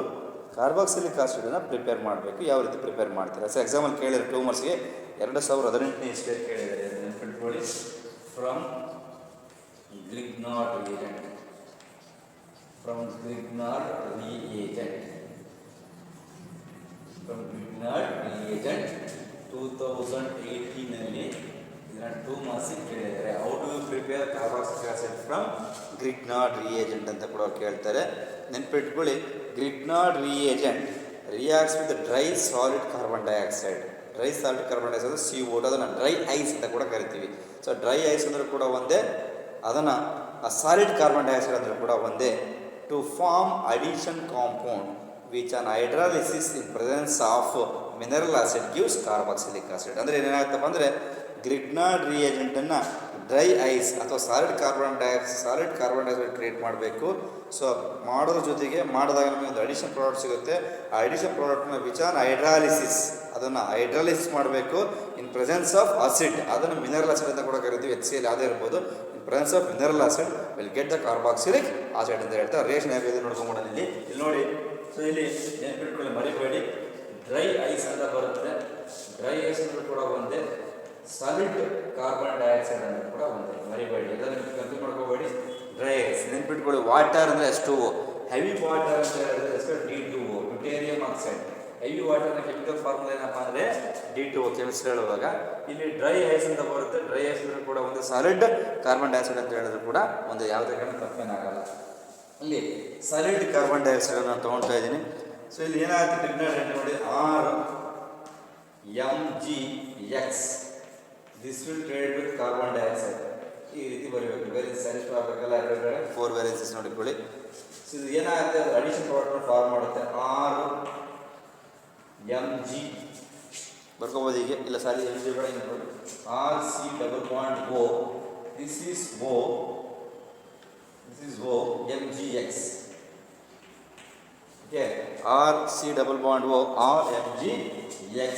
ಕಾರ್ಬಾಕ್ಸಿಲಿಕ್ ಆಸಿಡನ್ನು ಪ್ರಿಪೇರ್ ಮಾಡಬೇಕು. ಯಾವ ರೀತಿ ಪ್ರಿಪೇರ್ ಮಾಡ್ತಾರೆ? ಸೊ ಎಕ್ಸಾಂಪಲ್ ಕೇಳಿದ್ರೆ 2 ಮಾರ್ಕ್ಸ್ಗೆ 2018 ಇಷ್ಟೇ ಕೇಳಿದ್ದಾರೆ, ನೆನ್ಪಿಟ್ಕೊಳ್ಳಿ. From Grignard reagent, from Grignard reagent 2018ನಲ್ಲಿ ಇದನ್ನ 2 ಮಾರ್ಕ್ಸಿಗೆ ಕೇಳಿದ್ದಾರೆ. How do you prepare carboxylic acid from Grignard reagent ಅಂತ ಕೂಡ ಕೇಳ್ತಾರೆ. ನೆನ್ಪಿಟ್ಕೊಳ್ಳಿ, Grignard reagent reacts with dry solid carbon dioxide. Dry solid carbon dioxide CO2, ಅದನ್ನು ಡ್ರೈ ಐಸ್ ಅಂತ ಕೂಡ ಕರಿತೀವಿ. ಸೊ ಡ್ರೈ ಐಸ್ ಅಂದರೂ ಕೂಡ ಒಂದೇ, ಅದನ್ನು ಸಾಲಿಡ್ ಕಾರ್ಬನ್ ಡೈಆಕ್ಸೈಡ್ ಅಂದರೂ ಕೂಡ ಒಂದೇ. To form addition compound which on hydrolysis in presence of mineral acid gives carboxylic acid. ಅಂದರೆ ಏನಾಗುತ್ತಪ್ಪ ಅಂದರೆ ಗ್ರಿಗ್ನಾರ್ಡ್ ರಿಯೇಜೆಂಟನ್ನು ಡ್ರೈ ಐಸ್ ಅಥವಾ ಸಾಲಿಡ್ ಕಾರ್ಬನ್ ಡೈಆಕ್ಸೈಡ್ ಕ್ರಿಯೇಟ್ ಮಾಡಬೇಕು. ಸೊ ಮಾಡೋದ್ರ ಜೊತೆಗೆ ಮಾಡಿದಾಗ ನಮಗೆ ಒಂದು ಅಡಿಷನ್ ಪ್ರಾಡಕ್ಟ್ ಸಿಗುತ್ತೆ. ಆ ಅಡಿಷನ್ ಪ್ರಾಡಕ್ಟ್ನ ವಿಚ್ ಆನ್ ಹೈಡ್ರಾಲಿಸಿಸ್, ಅದನ್ನು ಹೈಡ್ರಾಲಿಸಿಸ್ ಮಾಡಬೇಕು ಇನ್ ಪ್ರೆಸೆನ್ಸ್ ಆಫ್ ಆಸಿಡ್, ಅದನ್ನು ಮಿನರಲ್ ಆಸಿಡ್ ಅಂತ ಕೂಡ ಕರಿತೀವಿ. HCl ಯಾವುದೇ ಇರ್ಬೋದು. ಇನ್ presence of mineral acid will get the carboxylic acid ಅಂತ ಹೇಳ್ತಾರೆ. ರೇಷನ್ ಯಾಕೆ ನೋಡ್ಕೊಂಬೋಣ ಇಲ್ಲಿ ನೋಡಿ. ಸೊ ಇಲ್ಲಿ ನೆನ್ಪಿಟ್ಕೊಳ್ಳಿ, ಮರಿಬೇಡಿ, ಡ್ರೈ ಐಸ್ ಅಂತ ಬರುತ್ತೆ. ಡ್ರೈ ಐಸ್ ಅಂದರೂ ಕೂಡ ಒಂದೇ, ಸಾಲಿಡ್ ಕಾರ್ಬನ್ ಡೈಆಕ್ಸೈಡ್ ಅಂತ ಕೂಡ ಒಂದೇ, ಮರಿಬೇಡಿ. ಅದನ್ನು ಕನ್ಫ್ಯೂಸ್ ಮಾಡ್ಕೋಬೇಡಿ. ಡ್ರೈ ಐಸ್ ನೆನ್ಪಿಟ್ಕೊಳ್ಳಿ. ವಾಟರ್ ಅಂದರೆ H2O, ಹೆವಿ ವಾಟರ್ ಅಂತ ಹೇಳಿದ್ರೆ D2O, ಡ್ಯೂಟೇರಿಯಂ ಆಕ್ಸೈಡ್. ಹೆವಿ ವಾಟರ್ನ ಕೆಮಿಕಲ್ ಫಾರ್ಮುಲಾ ಏನಪ್ಪ ಅಂದರೆ D2O ಕೆಮಿಸ್ಟ್ರಿ ಹೇಳುವಾಗ. ಇಲ್ಲಿ ಡ್ರೈ ಐಸ್ ಅಂತ ಬರುತ್ತೆ. ಡ್ರೈ ಐಸ್ ಅಂದರೂ ಕೂಡ ಒಂದು, ಸಾಲಿಡ್ ಕಾರ್ಬನ್ ಡೈಆಕ್ಸೈಡ್ ಅಂತ ಹೇಳಿದ್ರು ಕೂಡ ಒಂದು, ಯಾವುದೇ ಕಾರಣ ತಪ್ಪೇನಾಗಲ್ಲ. ಇಲ್ಲಿ ಸಾಲಿಡ್ ಕಾರ್ಬನ್ ಡೈಆಕ್ಸೈಡ್ ನಾನು ತೊಗೊಳ್ತಾ ಇದ್ದೀನಿ. ಸೊ ಇಲ್ಲಿ ಏನಾಗುತ್ತೆ ಗ್ರಿಗ್ನಾರ್ಡ್ ನೋಡಿ, RMgx this will trade with carbon dioxide. ಈ ರೀತಿ ಬರೀಬೇಕು. ವೇರಿಯನ್ಸ್ ಸ್ಯಾಟಿಸ್ಫೈ ಆಗಬೇಕಲ್ಲ, 4 ವೇರಿಯನ್ಸಸ್ ನೋಡಿಕೊಳ್ಳಿ. ಸೊ ಇದು ಏನಾಗುತ್ತೆ, ಅದು ಅಡಿಷನ್ ಪ್ರಾಡಕ್ಟ್ ಫಾರ್ಮ್ ಮಾಡುತ್ತೆ. RMg ಬರ್ಕೋಬೋದು ಹೀಗೆ, ಇಲ್ಲ ಸಾರಿ Mg ಬೇಡ, ನೋಡಿ RC double bond O, this is O, Mgx. Okay, RC double bond O, RMgx.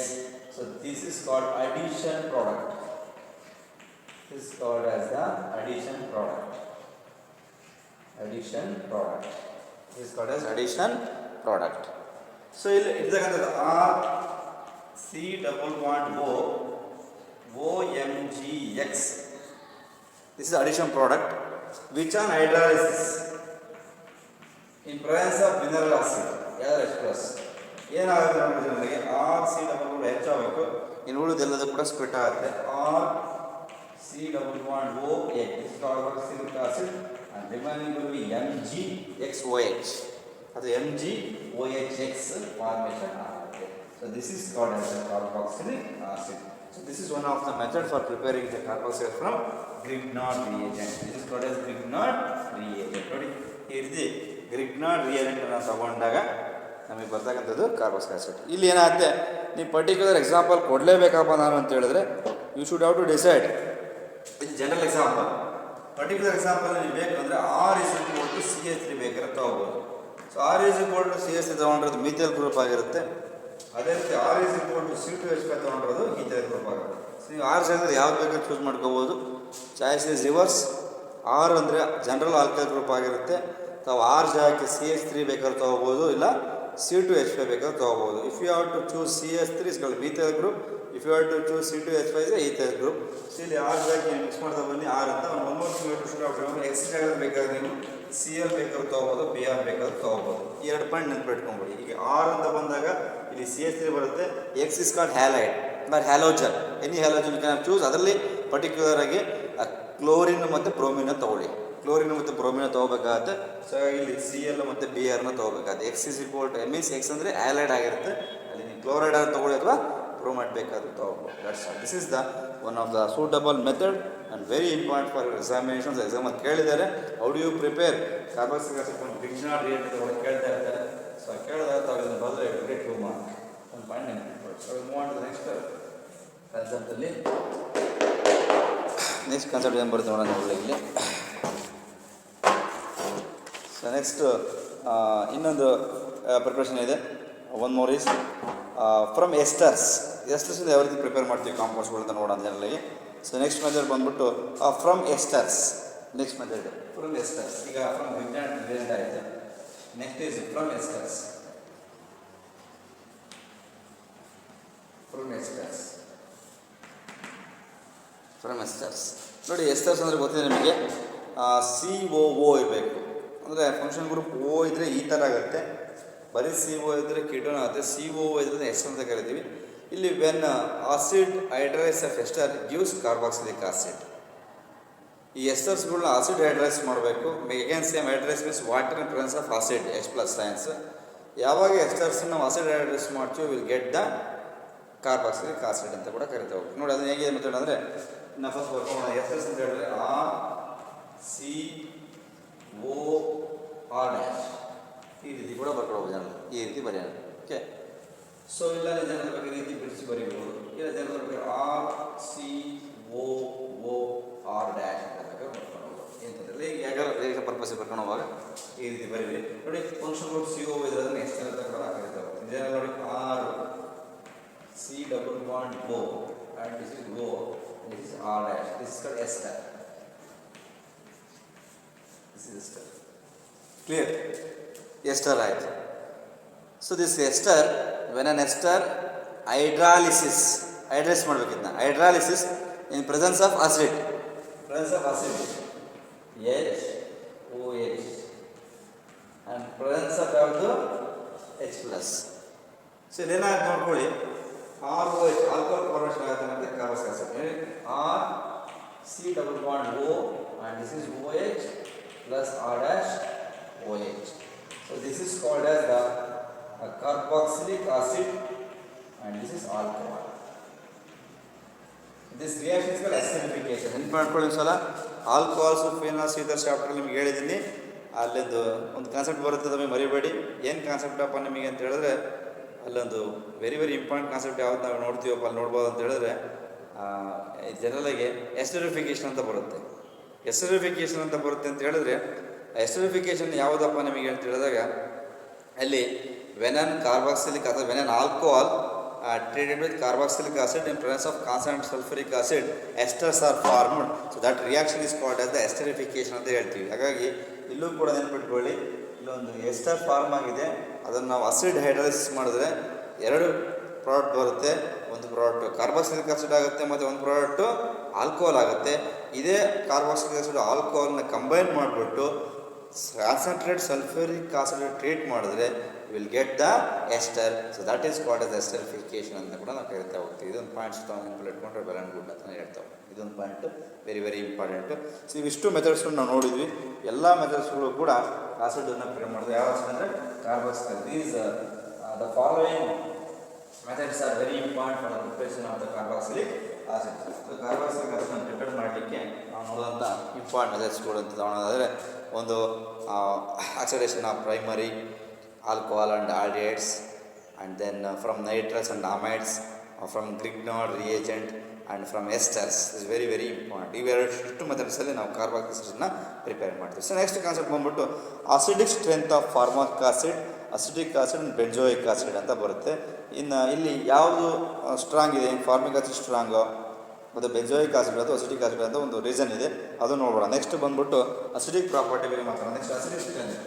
So this is called addition product. This is called as the addition product. Addition product. This is called as addition product. So it's the RC double bond O, OMgx. This is addition product which on hydrolysis in presence of mineral acid, H+. ಏನಾಗುತ್ತೆ ನೋಡಿ ಜನರಿಗೆ, RC double bond ಹೆಚ್ಚಾಗಬೇಕು, ಇನ್ನು ಉಳಿದೆಲ್ಲದೂ ಕೂಡ split ಆಗುತ್ತೆ. RC double bond OH is carboxylic acid and remaining will be MgXOH. ಅದು MgOHX formation ಆಗುತ್ತೆ. So this is called as a carboxylic acid. So this is one of the method for preparing the carboxylate from Grignard reagent. This is called as Grignard reagent. ನೋಡಿ ಈ ರೀತಿ Grignard reagent ಅನ್ನು ತಗೊಂಡಾಗ ನಮಗೆ ಬರ್ತಕ್ಕಂಥದ್ದು carboxylic acid. ಇಲ್ಲಿ ಏನಾಗುತ್ತೆ, ನೀವು ಪರ್ಟಿಕ್ಯುಲರ್ ಎಕ್ಸಾಂಪಲ್ ಕೊಡಲೇಬೇಕಪ್ಪ ನಾನು ಅಂತ ಹೇಳಿದ್ರೆ you should have to decide. ಇದು ಜನರಲ್ ಎಕ್ಸಾಂಪಲ್. ಪರ್ಟಿಕ್ಯುಲರ್ ಎಕ್ಸಾಂಪಲ್ ನೀವು ಬೇಕಂದರೆ CH3 ಬೇಕಾದ್ರೆ ತೊಗೋಬೋದು. ಸೊ CH3 ತೊಗೊಂಡಿರೋದು ಮಿಥೈಲ್ ಗ್ರೂಪ್ ಆಗಿರುತ್ತೆ. ಅದೇ ರೀತಿ C2H5 ತೊಗೊಂಡಿರೋದು ಈಥೈಲ್ ಗ್ರೂಪ್ ಆಗುತ್ತೆ. ಸೊ ನೀವು ಜಾಗದಲ್ಲಿ ಯಾವ್ದು ಬೇಕಾದ್ರೆ ಚೂಸ್ ಮಾಡ್ಕೋಬೋದು. Choice is reverse. ಅಂದರೆ ಜನರಲ್ ಆಲ್ಕೈಲ್ ಗ್ರೂಪ್ ಆಗಿರುತ್ತೆ. ತಾವು ಜಾಗಕ್ಕೆ CH3 ಬೇಕಾದ್ರೆ ತೊಗೋಬೋದು, ಇಲ್ಲ C2H5 ಬೇಕಾದ್ರೆ ತೊಗೋಬೋದು. If you have to choose CH3 is called methyl group. If you have to choose C2H5 is ethyl group. So ಇಲ್ಲಿ ಜಾಗಕ್ಕೆ ಮಿಕ್ಸ್ ಮಾಡ್ತಾ ಬನ್ನಿ ಅಂತ ಒಂದು ಎಕ್ಸ್ ಜಾಗದಲ್ಲಿ ಬೇಕಾದ್ರೆ ನೀವು Cl ಬೇಕಾದ್ರೆ ತೊಗೋಬೋದು, Br ಬೇಕಾದ್ರೆ ತೊಗೋಬೋದು. 2 ಪಾಯಿಂಟ್ ನೆನ್ಪಿಟ್ಕೊಂಬಿಡಿ. ಈಗ ಅಂತ ಬಂದಾಗ ಇಲ್ಲಿ CH3 ಬರುತ್ತೆ. X is called halide but halogen, any halogen can choose. ಅದರಲ್ಲಿ ಪರ್ಟಿಕ್ಯುಲರ್ ಆಗಿ ಕ್ಲೋರಿನ್ ಮತ್ತು ಬ್ರೋಮಿನ್ ತೊಗೊಳ್ಳಿ. ಕ್ಲೋರಿನ್ ಮತ್ತು ಬ್ರೋಮಿನ ತೊಗೋಬೇಕಾಗತ್ತೆ. ಸೊ ಇಲ್ಲಿ Cl ಮತ್ತು Brನ ತೊಗೋಬೇಕಾಗುತ್ತೆ. X is equal to means x ಅಂದರೆ ಆ್ಯಲೈಡ್ ಆಗಿರುತ್ತೆ, ಅಲ್ಲಿ ನೀವು ಕ್ಲೋರೈಡ್ ಆಗಿ ತೊಗೊಳ್ಳಿ ಅಥವಾ ಬ್ರೋಮೈಡ್ ಬೇಕಾದರೂ ತೊಗೋಬೋದು. That's all. This is the one of the suitable method and very important for examinations. ಎಕ್ಸಾಮಲ್ಲಿ ಕೇಳಿದ್ದಾರೆ how do you prepare carboxylic acid from Grignard reagent ಅಂತ ಕೇಳ್ತಾ ಇರ್ತಾರೆ. ಸೊ ಕೇಳಿದಾಗ ತಾವು ಇದನ್ನು ಬದಲು ಗ್ರೇಟ್ 2 ಮಾರ್ಕ್ ಒಂದು ಪಾಯಿಂಟ್ ನೆನಪಿಟ್ಕೊಳ್ಳಿ. So move on to the next ಕನ್ಸೆಪ್ಟಲ್ಲಿ. ನೆಕ್ಸ್ಟ್ ಕಾನ್ಸೆಪ್ಟ್ ಏನು ಬರುತ್ತೆ ನೋಡೋಣ ಇಲ್ಲಿ. ಸೊ ನೆಕ್ಸ್ಟ್ ಇನ್ನೊಂದು ಪ್ರಿಪ್ರೇಷನ್ ಇದೆ. One more is from esters. ಎಸ್ಟರ್ಸಿಂದ ಯಾವ ರೀತಿ ಪ್ರಿಪೇರ್ ಮಾಡ್ತೀವಿ ಕಾಂಪೌಂಡ್ಸ್ಗಳು ಅಂತ ನೋಡೋಣ ಜನರಲಿ. ಸೊ ನೆಕ್ಸ್ಟ್ ಮೆಥಡ್ ಬಂದ್ಬಿಟ್ಟು from esters. Next method from esters. ಈಗ ಫ್ರಮ್ ರಿಯೇಜೆಂಟ್ ಆಯಿತು. Next is from esters. From esters. From esters ನೋಡಿ, ಎಸ್ಟರ್ಸ್ ಅಂದರೆ ಗೊತ್ತಿದೆ ನಿಮಗೆ, COO ಇರಬೇಕು. ಅಂದರೆ ಫಂಕ್ಷನ್ ಗ್ರೂಪ್ O ಇದ್ದರೆ ಈ ಥರ ಆಗುತ್ತೆ, ಬರೀ CO ಇದ್ದರೆ ಕೀಟೋನ್ ಆಗುತ್ತೆ. COO ಇದ್ದರೆ ಎಸ್ಟರ್ ಅಂತ ಕರಿತೀವಿ. ಇಲ್ಲಿ when acid hydrolysis of ester gives carboxylic acid. ಈ ಎಸ್ಟರ್ಸ್ಗಳನ್ನ ಆಸಿಡ್ ಹೈಡ್ರೈಸ್ ಮಾಡಬೇಕು. Again same hydrolysis means water in presence of acid H+ signs. ಯಾವಾಗ ಎಸ್ಟರ್ಸ್ ನಾವು ಆಸಿಡ್ ಹೈಡ್ರೈಸ್ ಮಾಡ್ತೀವಿ will get the carboxylic acid ಅಂತ ಕೂಡ ಕರಿತಾ ಹೋಗ್ತೀವಿ. ನೋಡಿ ಅದು ಹೇಗೆ ಮೆಥಡ್ ಅಂದರೆ ನಾವು ಫಸ್ಟ್ ಬರ್ಕೊಂಡು ಎಸ್ಟರ್ಸ್ ಅಂತ ಹೇಳಿದ್ರೆ RCOR' ಈ ರೀತಿ ಕೂಡ ಬರ್ಕೊಳ್ಬೋದು ಜನರು, ಈ ರೀತಿ ಬರೆಯೋಣ. ಓಕೆ. ಸೊ ಇಲ್ಲ ಜನರ ಬಗ್ಗೆ ರೀತಿ ಬಿಡಿಸಿ ಬರೀಬೋದು, ಇಲ್ಲ ಜನರ ಬಗ್ಗೆ RCOOR' ಎಂತಂದ್ರೆ ಈಗ ಯಾವ್ಯಾವ ಪರ್ಪಸ್ ಬರ್ಕೊಂಡು ಹೋಗುವಾಗ ಈ ರೀತಿ ಬರೀರಿ. ನೋಡಿ ಫಂಕ್ಷನ್ ಗ್ರೂಪ್ CO ಇದ್ರೆ ಅದನ್ನು ಎಸ್ಟರ್ ಅಂತ ಕೂಡ ಕರಿತಾ ಹೋಗ್ತೀವಿ. ಇದೆಲ್ಲ ನೋಡಿ RC_O and this is O, this is R', this is called ester. This is ester. Clear? Ester right. So this ester, when an ester hydrolysis ಮಾಡಬೇಕಿದ್ನ hydrolysis in presence of acid, HOH and presence of ಯಾವುದು H+. So ಇಲ್ಲೇನಾಗುತ್ತೆ ನೋಡ್ಕೊಳ್ಳಿ, ROH alcohol formation ಆಗುತ್ತೆ ಮತ್ತು carboxylic acid. RC_O and this is OH plus R'OH. So this is called as the carboxylic acid and this is alcohol. This reaction is called acidification. ನೆನಪು ಮಾಡ್ಕೊಳ್ಳಿ ಸಲ alcohols phenols ಈ ಥರ chapter ನಿಮ್ಗೆ ಹೇಳಿದ್ದೀನಿ. ಅಲ್ಲಿಂದು ಒಂದು ಕಾನ್ಸೆಪ್ಟ್ ಬರುತ್ತೆ, ನಮಗೆ ಮರಿಬೇಡಿ. ಏನು ಕಾನ್ಸೆಪ್ಟ್ ಅಪ್ಪ ನಿಮಗೆ ಅಂತ ಹೇಳಿದ್ರೆ ಅಲ್ಲೊಂದು ವೆರಿ ಇಂಪಾರ್ಟೆಂಟ್ ಕಾನ್ಸೆಪ್ಟ್ ಯಾವ್ದು ನಾವು ನೋಡ್ತೀವಪ್ಪ ಅಲ್ಲಿ ನೋಡ್ಬೋದು ಅಂತ ಹೇಳಿದ್ರೆ ಜನರಲ್ಲಾಗಿ ಎಸ್ಟರಿಫಿಕೇಷನ್ ಅಂತ ಬರುತ್ತೆ. ಎಸ್ಟರಿಫಿಕೇಷನ್ ಅಂತ ಬರುತ್ತೆ ಅಂತ ಹೇಳಿದ್ರೆ ಎಸ್ಟರಿಫಿಕೇಷನ್ ಯಾವುದಪ್ಪ ನಿಮಗೆ ಅಂತ ಹೇಳಿದಾಗ ಅಲ್ಲಿ ವೆನನ್ ಕಾರ್ಬಾಕ್ಸಿಲಿಕ್ ಅಥವಾ ವೆನನ್ alcohol treated with carboxylic acid in presence of constant sulfuric acid, esters are formed. So that reaction is called as the esterification ಅಂತ ಹೇಳ್ತೀವಿ. ಹಾಗಾಗಿ ಇಲ್ಲೂ ಕೂಡ ನೆನಪಿಟ್ಕೊಳ್ಳಿ, ಇಲ್ಲೊಂದು ಎಸ್ಟರ್ ಫಾರ್ಮ್ ಆಗಿದೆ, ಅದನ್ನು ನಾವು ಆಸಿಡ್ ಹೈಡ್ರೈಸಿಸ್ ಮಾಡಿದ್ರೆ ಎರಡು ಪ್ರಾಡಕ್ಟ್ ಬರುತ್ತೆ. ಒಂದು ಪ್ರಾಡಕ್ಟ್ ಕಾರ್ಬಾಕ್ಸಿಲಿಕ್ ಆಸಿಡ್ ಆಗುತ್ತೆ ಮತ್ತು ಒಂದು ಪ್ರಾಡಕ್ಟು ಆಲ್ಕೋಹಾಲ್ ಆಗುತ್ತೆ. ಇದೇ ಕಾರ್ಬಾಕ್ಸಿಲಿಕ್ ಆಸಿಡ್ ಆಲ್ಕೋಹಾಲ್ನ ಕಂಬೈನ್ ಮಾಡಿಬಿಟ್ಟು ಕಾನ್ಸಂಟ್ರೇಟ್ ಸಲ್ಫ್ಯೂರಿಕ್ ಆಸಿಡ್ ಟ್ರೀಟ್ ಮಾಡಿದ್ರೆ will get the ester. So that is called as esterification ಅಂತ ಕೂಡ ನಾವು ಕರಿತಾ ಹೋಗ್ತೀವಿ. ಇದೊಂದು ಪಾಯಿಂಟ್ಸ್ ನೆನಪಲ್ಲಿ ಇಟ್ಕೊಂಡ್ರೆ ಬೆಲ್ ಆ್ಯಂಡ್ ಗುಡ್ ಅಂತ ಹೇಳ್ತಾ ಹೋಗ್ತೀವಿ. ಇದೊಂದು ಪಾಯಿಂಟು ವೆರಿ ಇಂಪಾರ್ಟೆಂಟು. ಸೊ ಇವಿಷ್ಟು ಮೆಥಡ್ಸ್ಗಳು ನಾವು ನೋಡಿದ್ವಿ. ಎಲ್ಲ ಮೆಥಡ್ಸ್ಗಳು ಕೂಡ ಆಸಿಡನ್ನು ಪ್ರಿಪೇರ್ ಮಾಡಿದ್ವಿ. ಯಾವ ಆಸಿಡ್ ಅಂದರೆ carboxylic. These the following methods are very important for the preparation of the carboxylic acid. So carboxylic ಆಸಿಡನ್ನು ಪ್ರಿಪೇರ್ ಮಾಡಲಿಕ್ಕೆ ನಾವು ನೋಡೋಂಥ ಇಂಪಾರ್ಟೆಂಟ್ ಮೆಥಡ್ಸ್ಗಳು ಅಂತ ತಗೊಳ್ಳೋದಾದರೆ ಒಂದು oxidation of primary alcohol and aldehydes, and then from nitrous and amides, from Grignard reagent and from esters. This is very important. ಇವೆರಡು ಮೆಥಡ್ಸಲ್ಲಿ ನಾವು ಕಾರ್ಬಾಕ್ಸಿಲಿಕ್ ಆಸಿಡ್ನ ಪ್ರಿಪೇರ್ ಮಾಡ್ತೀವಿ. ಸೊ ನೆಕ್ಸ್ಟ್ ಕಾನ್ಸೆಪ್ಟ್ ಬಂದ್ಬಿಟ್ಟು acidic strength of formic acid, acetic acid and benzoic acid ಅಂತ ಬರುತ್ತೆ. ಇನ್ನು ಇಲ್ಲಿ ಯಾವುದು ಸ್ಟ್ರಾಂಗ್ ಇದೆ, ಫಾರ್ಮಿಕ್ ಆಸಿಡ್ ಸ್ಟ್ರಾಂಗು ಮತ್ತು ಬೆಂಜೋಯಿಕ್ ಆಸಿಡ್ ಅಥವಾ ಅಸಿಟಿಕ್ ಆಸಿಡ್ ಅಂತ ಒಂದು ರೀಸನ್ ಇದೆ, ಅದು ನೋಡೋಣ. ನೆಕ್ಸ್ಟ್ ಬಂದ್ಬಿಟ್ಟು ಅಸಿಡಿಕ್ ಪ್ರಾಪರ್ಟಿ ಬಗ್ಗೆ ಮಾತಾಡೋಣ. Next acidic strength.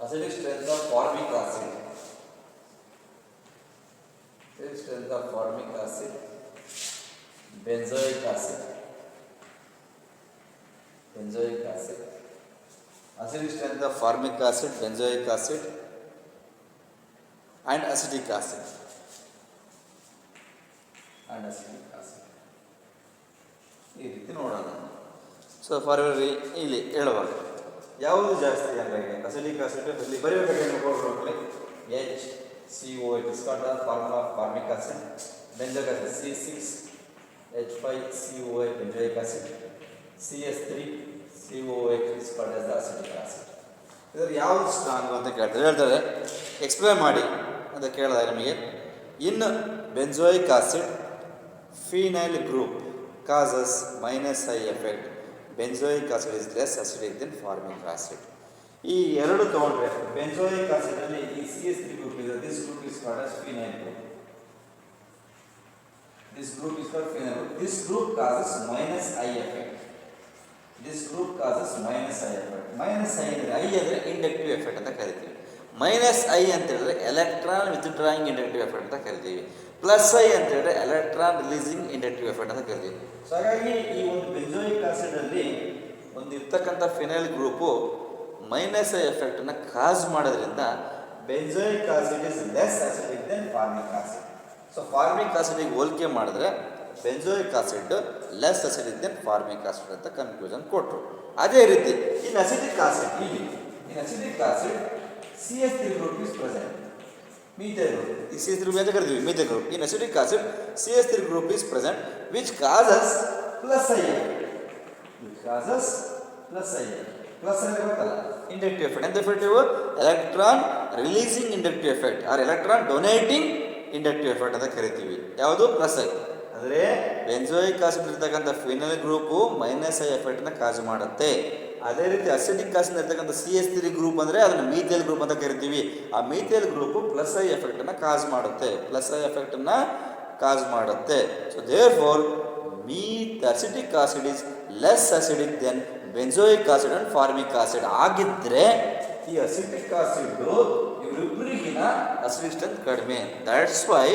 Acidic strength of formic acid. Acidic strength of formic acid, benzoic acid. Acidic strength of formic acid, benzoic acid and acetic acid. And acetic acid. ಈ ರೀತಿ ನೋಡೋಣ. So for ಇಲ್ಲಿ ಹೇಳುವಾಗ ಯಾವುದು ಜಾಸ್ತಿ ಅಂದರೆ ಅಸಿಟಿಕ್ ಆಸಿಡ್ ಇಲ್ಲಿ ಬರೆಯಬೇಕಾಗಿ ನೋಡ್ಕೊಳ್ಳಿ. H C O it is called the formula of formic acid. Benzoic acid C6H5COH benzoic acid. CS3COH is called as the acetic acid. ಇದರ ಯಾವುದು ಸ್ಟ್ರಾಂಗ್ ಅಂತ ಹೇಳ್ತಾರೆ ಎಕ್ಸ್ಪ್ಲೇನ್ ಮಾಡಿ ಅಂತ ಕೇಳಿದಾಗ ನಿಮಗೆ in benzoic acid phenyl group causes -I effect. Benzoic acid is less acidic than formic acid. ಈ ಎರಡು ತಗೊಂಡ್ರೆ ಬೆಂಜೋಯಿಕ್ ಆಸಿಡ್ ಅಲ್ಲಿ ಈ CS3 ಗ್ರೂಪ್ ಇದೆ. This group is called as phenyl group. This group is called phenyl group. This group causes -I effect. This group causes -I effect. -I ಅಂದರೆ I ಅಂದರೆ inductive effect ಅಂತ ಕರಿತೀವಿ. -I ಅಂತ ಹೇಳಿದ್ರೆ electron withdrawing inductive effect ಅಂತ ಕರಿತೀವಿ. +I ಅಂತ ಹೇಳಿದ್ರೆ ಎಲೆಕ್ಟ್ರಾನ್ ರಿಲೀಸಿಂಗ್ ಇಂಡಕ್ಟಿವ್ ಎಫೆಕ್ಟ್ ಅಂತ ಕರಿತೀವಿ. ಸೊ ಹಾಗಾಗಿ ಈ ಒಂದು ಬೆಂಜೋಯಿಕ್ ಆಸಿಡ್ ಅಲ್ಲಿ ಒಂದು ಇರ್ತಕ್ಕಂಥ ಫಿನೈಲ್ ಗ್ರೂಪು -I ಎಫೆಕ್ಟ್ ಅನ್ನು ಕಾಸ್ ಮಾಡೋದ್ರಿಂದ benzoic acid is less acidic than formic acid. So formic ಆಸಿಡಿಗೆ ಹೋಲಿಕೆ ಮಾಡಿದ್ರೆ benzoic acid less acidic than formic acid ಅಂತ ಕನ್ಕ್ಲೂಷನ್ ಕೊಟ್ಟರು. ಅದೇ ರೀತಿ in acetic acid in acetic acid CS3 group is present. methyl group. ಈ CS3 group ಅಂತ ಕರಿತೀವಿ methyl group. In acetic acid CS3 group is present which causes +I. ಗೊತ್ತಲ್ಲ inductive effect. ಎಂತ effect ಇವು? Electron releasing inductive effect or electron donating inductive effect ಅಂತ ಕರಿತೀವಿ. ಯಾವುದು? +I. ಅಂದರೆ ಬೆಂಜೋಯಿಕ್ ಆಸಿಡ್ ಇರ್ತಕ್ಕಂಥ ಫಿನೈಲ್ ಗ್ರೂಪು -I ಎಫೆಕ್ಟ್ನ ಕಾಜು ಮಾಡುತ್ತೆ. ಅದೇ ರೀತಿ ಅಸಿಟಿಕ್ ಆಸಿಡ್ ಇರ್ತಕ್ಕಂಥ CS3 ಗ್ರೂಪ್ ಅಂದರೆ ಅದನ್ನು ಮೀಥೈಲ್ ಗ್ರೂಪ್ ಅಂತ ಕರಿತೀವಿ. ಆ ಮೀಥೈಲ್ ಗ್ರೂಪು +I ಎಫೆಕ್ಟನ್ನು ಕಾಜು ಮಾಡುತ್ತೆ. +I ಎಫೆಕ್ಟನ್ನು ಕಾಜು ಮಾಡುತ್ತೆ. So therefore acetic acid is less acidic than benzoic acid and formic acid. ಆಗಿದ್ದರೆ ಈ ಅಸಿಟಿಕ್ ಆಸಿಡ್ ಇವರಿಬ್ಬರಿಗಿನ ಅಸಿಡಿಕ್ ಸ್ಟ್ರೆಂತ್ ಕಡಿಮೆ. That's why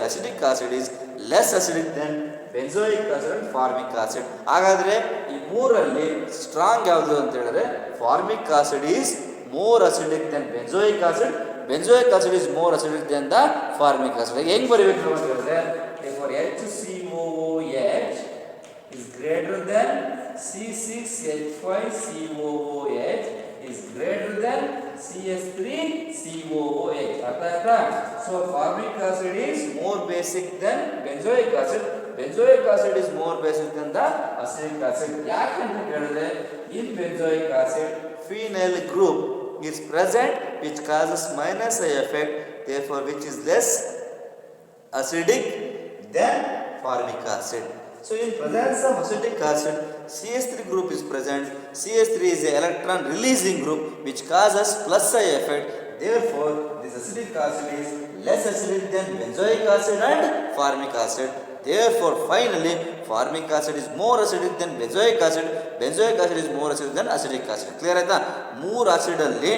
acetic acid is less acidic than benzoic acid and formic acid. ಹಾಗಾದರೆ ಈ ಮೂರಲ್ಲಿ strong ಯಾವುದು ಅಂತ ಹೇಳಿದ್ರೆ formic acid is more acidic than benzoic acid. Benzoic acid is more acidic than the formic acid. ಹೆಂಗೆ ಬರೀಬೇಕು ಅಂತ ಹೇಳಿದ್ರೆ HCOOH is greater than C6H5COOH is greater than CS3COOH. So formic acid is more basic than benzoic acid. Benzoic acid is more basic than the acidic acid. ಯಾಕಂತ ಹೇಳಿದ್ರೆ in benzoic acid phenyl group is present which causes -I effect, therefore which is less acidic than formic acid. So in presence of acidic acid, CS3 group is present. CS3 is an electron releasing group which causes +I effect. Therefore, this acidic acid is less acidic than benzoic acid and formic acid. Therefore, finally, formic acid is more acidic than benzoic acid. Benzoic acid is more acidic than acidic acid. Clear ಆಯ್ತಾ? ಮೂರು acid ಅಲ್ಲಿ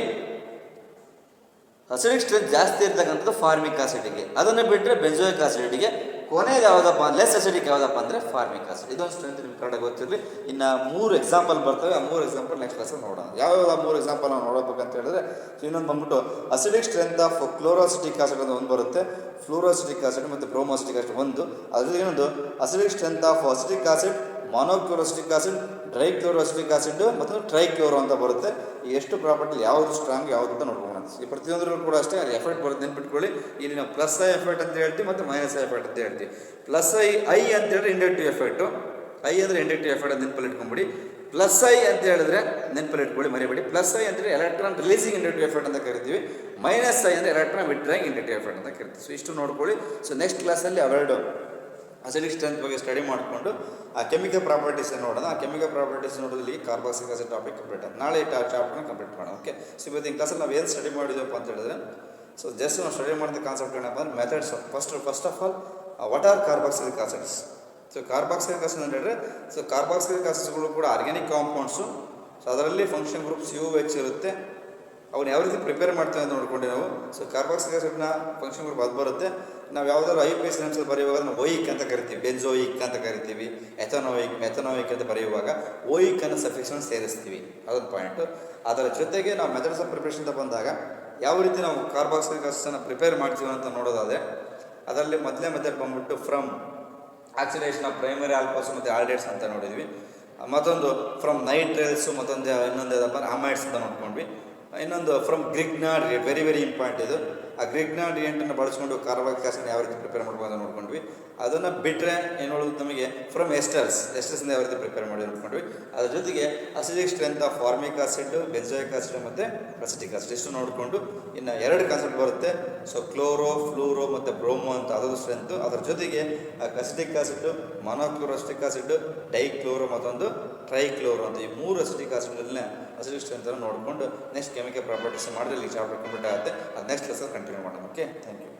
acidic strength ಜಾಸ್ತಿ ಇರ್ತಕ್ಕಂಥದ್ದು formic ಆಸಿಡ್ಗೆ, ಅದನ್ನು ಬಿಟ್ಟರೆ ಬೆಂಜೋಯಿಕ್ ಆಸಿಡ್ಗೆ. ಕೊನೆಯದು ಯಾವುದಪ್ಪ less acidic ಯಾವುದಪ್ಪ ಅಂದರೆ ಫಾರ್ಮಿಕ್ ಆಸಿಡ್. ಇದೊಂದು ಸ್ಟ್ರೆಂತ್ ನಿಮ್ಗೆ ಕರೆಕ್ಟಾಗಿ ಗೊತ್ತಿರಲಿ. ಇನ್ನು 3 ಎಕ್ಸಾಂಪಲ್ ಬರ್ತವೆ. ಆ 3 ಎಕ್ಸಾಂಪಲ್ ನೆಕ್ಸ್ಟ್ ಕ್ಲಾಸಲ್ಲಿ ನೋಡೋಣ. ಯಾವ್ಯಾವ 3 ಎಕ್ಸಾಂಪಲ್ ನಾವು ನೋಡಬೇಕಂತ ಹೇಳಿದ್ರೆ ಇನ್ನೊಂದು ಬಂದ್ಬಿಟ್ಟು ಅಸಿಡಿಕ್ ಸ್ಟ್ರೆಂತ್ ಆಫ್ ಕ್ಲೋರೋಸಿಟಿಕ್ ಆಸಿಡ್ ಅಂತ ಒಂದು ಬರುತ್ತೆ, ಫ್ಲೂರೋಸಿಟಿಕ್ ಆಸಿಡ್ ಮತ್ತು ಬ್ರೋಮೋಸಿಟಿಕ್ ಆಸಿಡ್ ಒಂದು. ಅದರಲ್ಲಿ ಇನ್ನೊಂದು acidic strength of acetic acid, monochloroacetic acid, dichloroacetic acid ಮತ್ತು ಟ್ರೈಕ್ಲೋರೋ ಅಂತ ಬರುತ್ತೆ. ಈ ಎಷ್ಟು ಪ್ರಾಪರ್ಟಿ ಯಾವುದು ಸ್ಟ್ರಾಂಗ್ ಯಾವುದು ಅಂತ ನೋಡ್ಕೊಂಡು ಈ ಪ್ರತಿಯೊಂದರಲ್ಲೂ ಕೂಡ ಅಷ್ಟೇ ಅದು ಎಫೆಕ್ಟ್ ಬರುತ್ತೆ ನೆನ್ಪಿಟ್ಕೊಳ್ಳಿ. ಇಲ್ಲಿ ನಾವು +I ಎಫೆಕ್ಟ್ ಅಂತ ಹೇಳ್ತೀವಿ ಮತ್ತು -I ಎಫೆಕ್ಟ್ ಅಂತ ಹೇಳ್ತೀವಿ. +I ಅಂತ ಹೇಳಿದ್ರೆ ಇಂಡಕ್ಟಿವ್ ಎಫೆಕ್ಟು, I ಅಂದರೆ ಇಂಡಕ್ಟಿವ್ ಎಫೆಕ್ಟ್ ಅಂತ ನೆನಪಲ್ಲಿ ಇಟ್ಕೊಂಬಿಡಿ. +I ಅಂತ ಹೇಳಿದ್ರೆ ನೆನಪಲ್ಲಿ ಇಟ್ಕೊಳ್ಳಿ, ಮರಿಬೇಡಿ. +I ಅಂದರೆ ಎಲೆಕ್ಟ್ರಾನ್ ರಿಲೀಸಿಂಗ್ ಇಂಡಕ್ಟಿವ್ ಎಫೆಕ್ಟ್ ಅಂತ ಕರಿತೀವಿ. -I ಅಂದರೆ ಎಲೆಕ್ಟ್ರಾನ್ ವಿಡ್ರಾಯಿಂಗ್ ಇಂಡಕ್ಟಿವ್ ಎಫೆಕ್ಟ್ ಅಂತ ಕರಿತೀವಿ. ಸೊ ಇಷ್ಟು ನೋಡ್ಕೊಳ್ಳಿ. ಸೊ ನೆಕ್ಸ್ಟ್ ಕ್ಲಾಸಲ್ಲಿ ಅವೆರಡು ಅಸಿಡಿಕ್ ಸ್ಟ್ರೆಂತ್ ಬಗ್ಗೆ ಸ್ಟಡಿ ಮಾಡಿಕೊಂಡು ಆ ಕೆಮಿಕಲ್ ಪ್ರಾಪರ್ಟೀಸ್ ನೋಡೋಣ. ಆ ಕೆಮಿಕಲ್ ಪ್ರಾಪರ್ಟೀಸ್ ನೋಡೋದಲ್ಲಿ ಕಾರ್ಬಾಕ್ಸಿಲಿಕ್ ಆಸಿಡ್ ಟಾಪಿಕ್ ಕಂಪ್ಲೀಟ್ ಆಗುತ್ತೆ. ನಾಳೆ ಚಾಪ್ಟರ್ನ ಕಂಪ್ಲೀಟ್ ಮಾಡೋಣ. ಓಕೆ. ಸೊ ಇವತ್ತಿನ ಕ್ಲಾಸಲ್ಲಿ ನಾವು ಏನು ಸ್ಟಡಿ ಮಾಡಿದ್ವಪ್ಪ ಅಂತ ಹೇಳಿದ್ರೆ, ಸೊ ಜಸ್ಟ್ ನಾವು ಸ್ಟಡಿ ಮಾಡಿದ ಕಾನ್ಸೆಪ್ಟ್ ಏನಪ್ಪ ಅಂದರೆ methods. First of all what are carboxylic acids. So carboxylic acid ಅಂತ ಹೇಳಿದ್ರೆ, ಸೊ ಕಾರ್ಬಾಕ್ಸಿಲಿಕ್ ಆಸಿಡ್ಸ್ಗಳು ಕೂಡ ಆರ್ಗ್ಯಾನಿಕ್ ಕಾಂಪೌಂಡ್ಸು. ಸೊ ಅದರಲ್ಲಿ ಫಂಕ್ಷನ್ ಗ್ರೂಪ್ COH ಇರುತ್ತೆ. ಅವನ್ನ ಯಾವ ರೀತಿ ಪ್ರಿಪೇರ್ ಮಾಡ್ತೀವಿ ಅಂತ ನೋಡ್ಕೊಂಡು ನಾವು. ಸೊ ಕಾರ್ಬಾಕ್ಸಿಲಿಕ್ ಆಸಿಡ್ನ ಫಂಕ್ಷನ್ ಗ್ರೂಪ್ ಅದು ಬರುತ್ತೆ. ನಾವು ಯಾವುದಾದ್ರು IUPAC ನೆನ್ಸಲ್ಲಿ ಬರೆಯುವಾಗ ನಾವು ಓಯಿಕ್ ಅಂತ ಕರಿತೀವಿ, ಬೆಂಜೋಯಿಕ್ ಅಂತ ಕರಿತೀವಿ, ಮೆಥನೋಯಿಕ್ ಅಂತ ಬರೆಯುವಾಗ ಓಯಿಕ್ ಅನ್ನೋ ಸಫಿಕ್ಸನ್ನು ಸೇರಿಸ್ತೀವಿ. ಅದೊಂದು ಪಾಯಿಂಟು. ಅದರ ಜೊತೆಗೆ ನಾವು ಮೆಥಡ್ಸ್ ಆಫ್ ಪ್ರಿಪ್ರೇಷನ್ ಅಂತ ಬಂದಾಗ ಯಾವ ರೀತಿ ನಾವು ಕಾರ್ಬಾಕ್ಸಿಲಿಕ್ ಆಸಿಡ್ಸನ್ನು ಪ್ರಿಪೇರ್ ಮಾಡ್ತೀವಿ ಅಂತ ನೋಡೋದಾದರೆ, ಅದರಲ್ಲಿ ಮೊದಲೇ ಮೆಥಡ್ ಬಂದ್ಬಿಟ್ಟು ಫ್ರಮ್ ಆಕ್ಸಿಡೇಷನ್ ಆಫ್ ಪ್ರೈಮರಿ ಆಲ್ಕೋಸ್ ಮತ್ತು ಆಲ್ಡೇಟ್ಸ್ ಅಂತ ನೋಡಿದ್ವಿ. ಮತ್ತೊಂದು ಫ್ರಮ್ ನೈಟ್ರೇಲ್ಸು, ಮತ್ತೊಂದು ಇನ್ನೊಂದು ಯಾವುದಪ್ಪ ಅಮೈಡ್ಸ್ ಅಂತ ನೋಡ್ಕೊಂಡ್ವಿ. ಇನ್ನೊಂದು from Grignard, very very important ಇದು. ಆ ಗ್ರಿಗ್ನಾಡ್ ರಿಯೆಂಟನ್ನು ಬಳಸ್ಕೊಂಡು ಕಾರ್ಬಾಕ್ಸಿಲಿಕ್ ಆಸಿಡ್ ಯಾವ ರೀತಿ ಪ್ರಿಪೇರ್ ಮಾಡ್ಬೋದು ಅಂತ ನೋಡ್ಕೊಂಡ್ವಿ. ಅದನ್ನು ಬಿಟ್ಟರೆ ಏನು ಹೇಳೋದು ನಮಗೆ ಫ್ರಮ್ ಎಸ್ಟರ್ಸ್ನಿಂದ ಯಾವ ರೀತಿ ಪ್ರಿಪೇರ್ ಮಾಡಿ ನೋಡ್ಕೊಂಡ್ವಿ. ಅದ್ರ ಜೊತೆಗೆ acidic strength of formic acid, benzoic acid ಮತ್ತು ಅಸಿಟಿಕ್ ಆಸಿಡ್ ಇಷ್ಟು ನೋಡಿಕೊಂಡು ಇನ್ನು 2 ಕಾನ್ಸೆಪ್ಟ್ ಬರುತ್ತೆ. ಸೊ ಕ್ಲೋರೋ, ಫ್ಲೂರೋ ಮತ್ತು ಬ್ರೋಮೋ ಅಂತ ಅದೊಂದು ಸ್ಟ್ರೆಂತು. ಅದ್ರ ಜೊತೆಗೆ acetic acid, monochloroacetic acid, dichloro ಮತ್ತೊಂದು ಟ್ರೈಕ್ಲೋರೋ ಅಂತ ಈ 3 ಅಸಿಟಿಕ್ ಆಸಿಡ್ಗಳನ್ನ ಅಸಿಡಿಕ್ ಸ್ಟ್ರೆಂತನ್ನು ನೋಡಿಕೊಂಡು ನೆಕ್ಸ್ಟ್ ಕೆಮಿಕಲ್ ಪ್ರಾಪರ್ಟೀಸ್ ಮಾಡಿದ್ರೆ ಇಲ್ಲಿ ಚಾಪ್ಟರ್ ಕಂಪ್ಲೀಟ್ ಆಗುತ್ತೆ. ಅದು ನೆಕ್ಸ್ಟ್ ಲೆಸನ್ ಕಂಟಿನ್ಯೂ ಮಾಡೋಣ. Okay, thank you.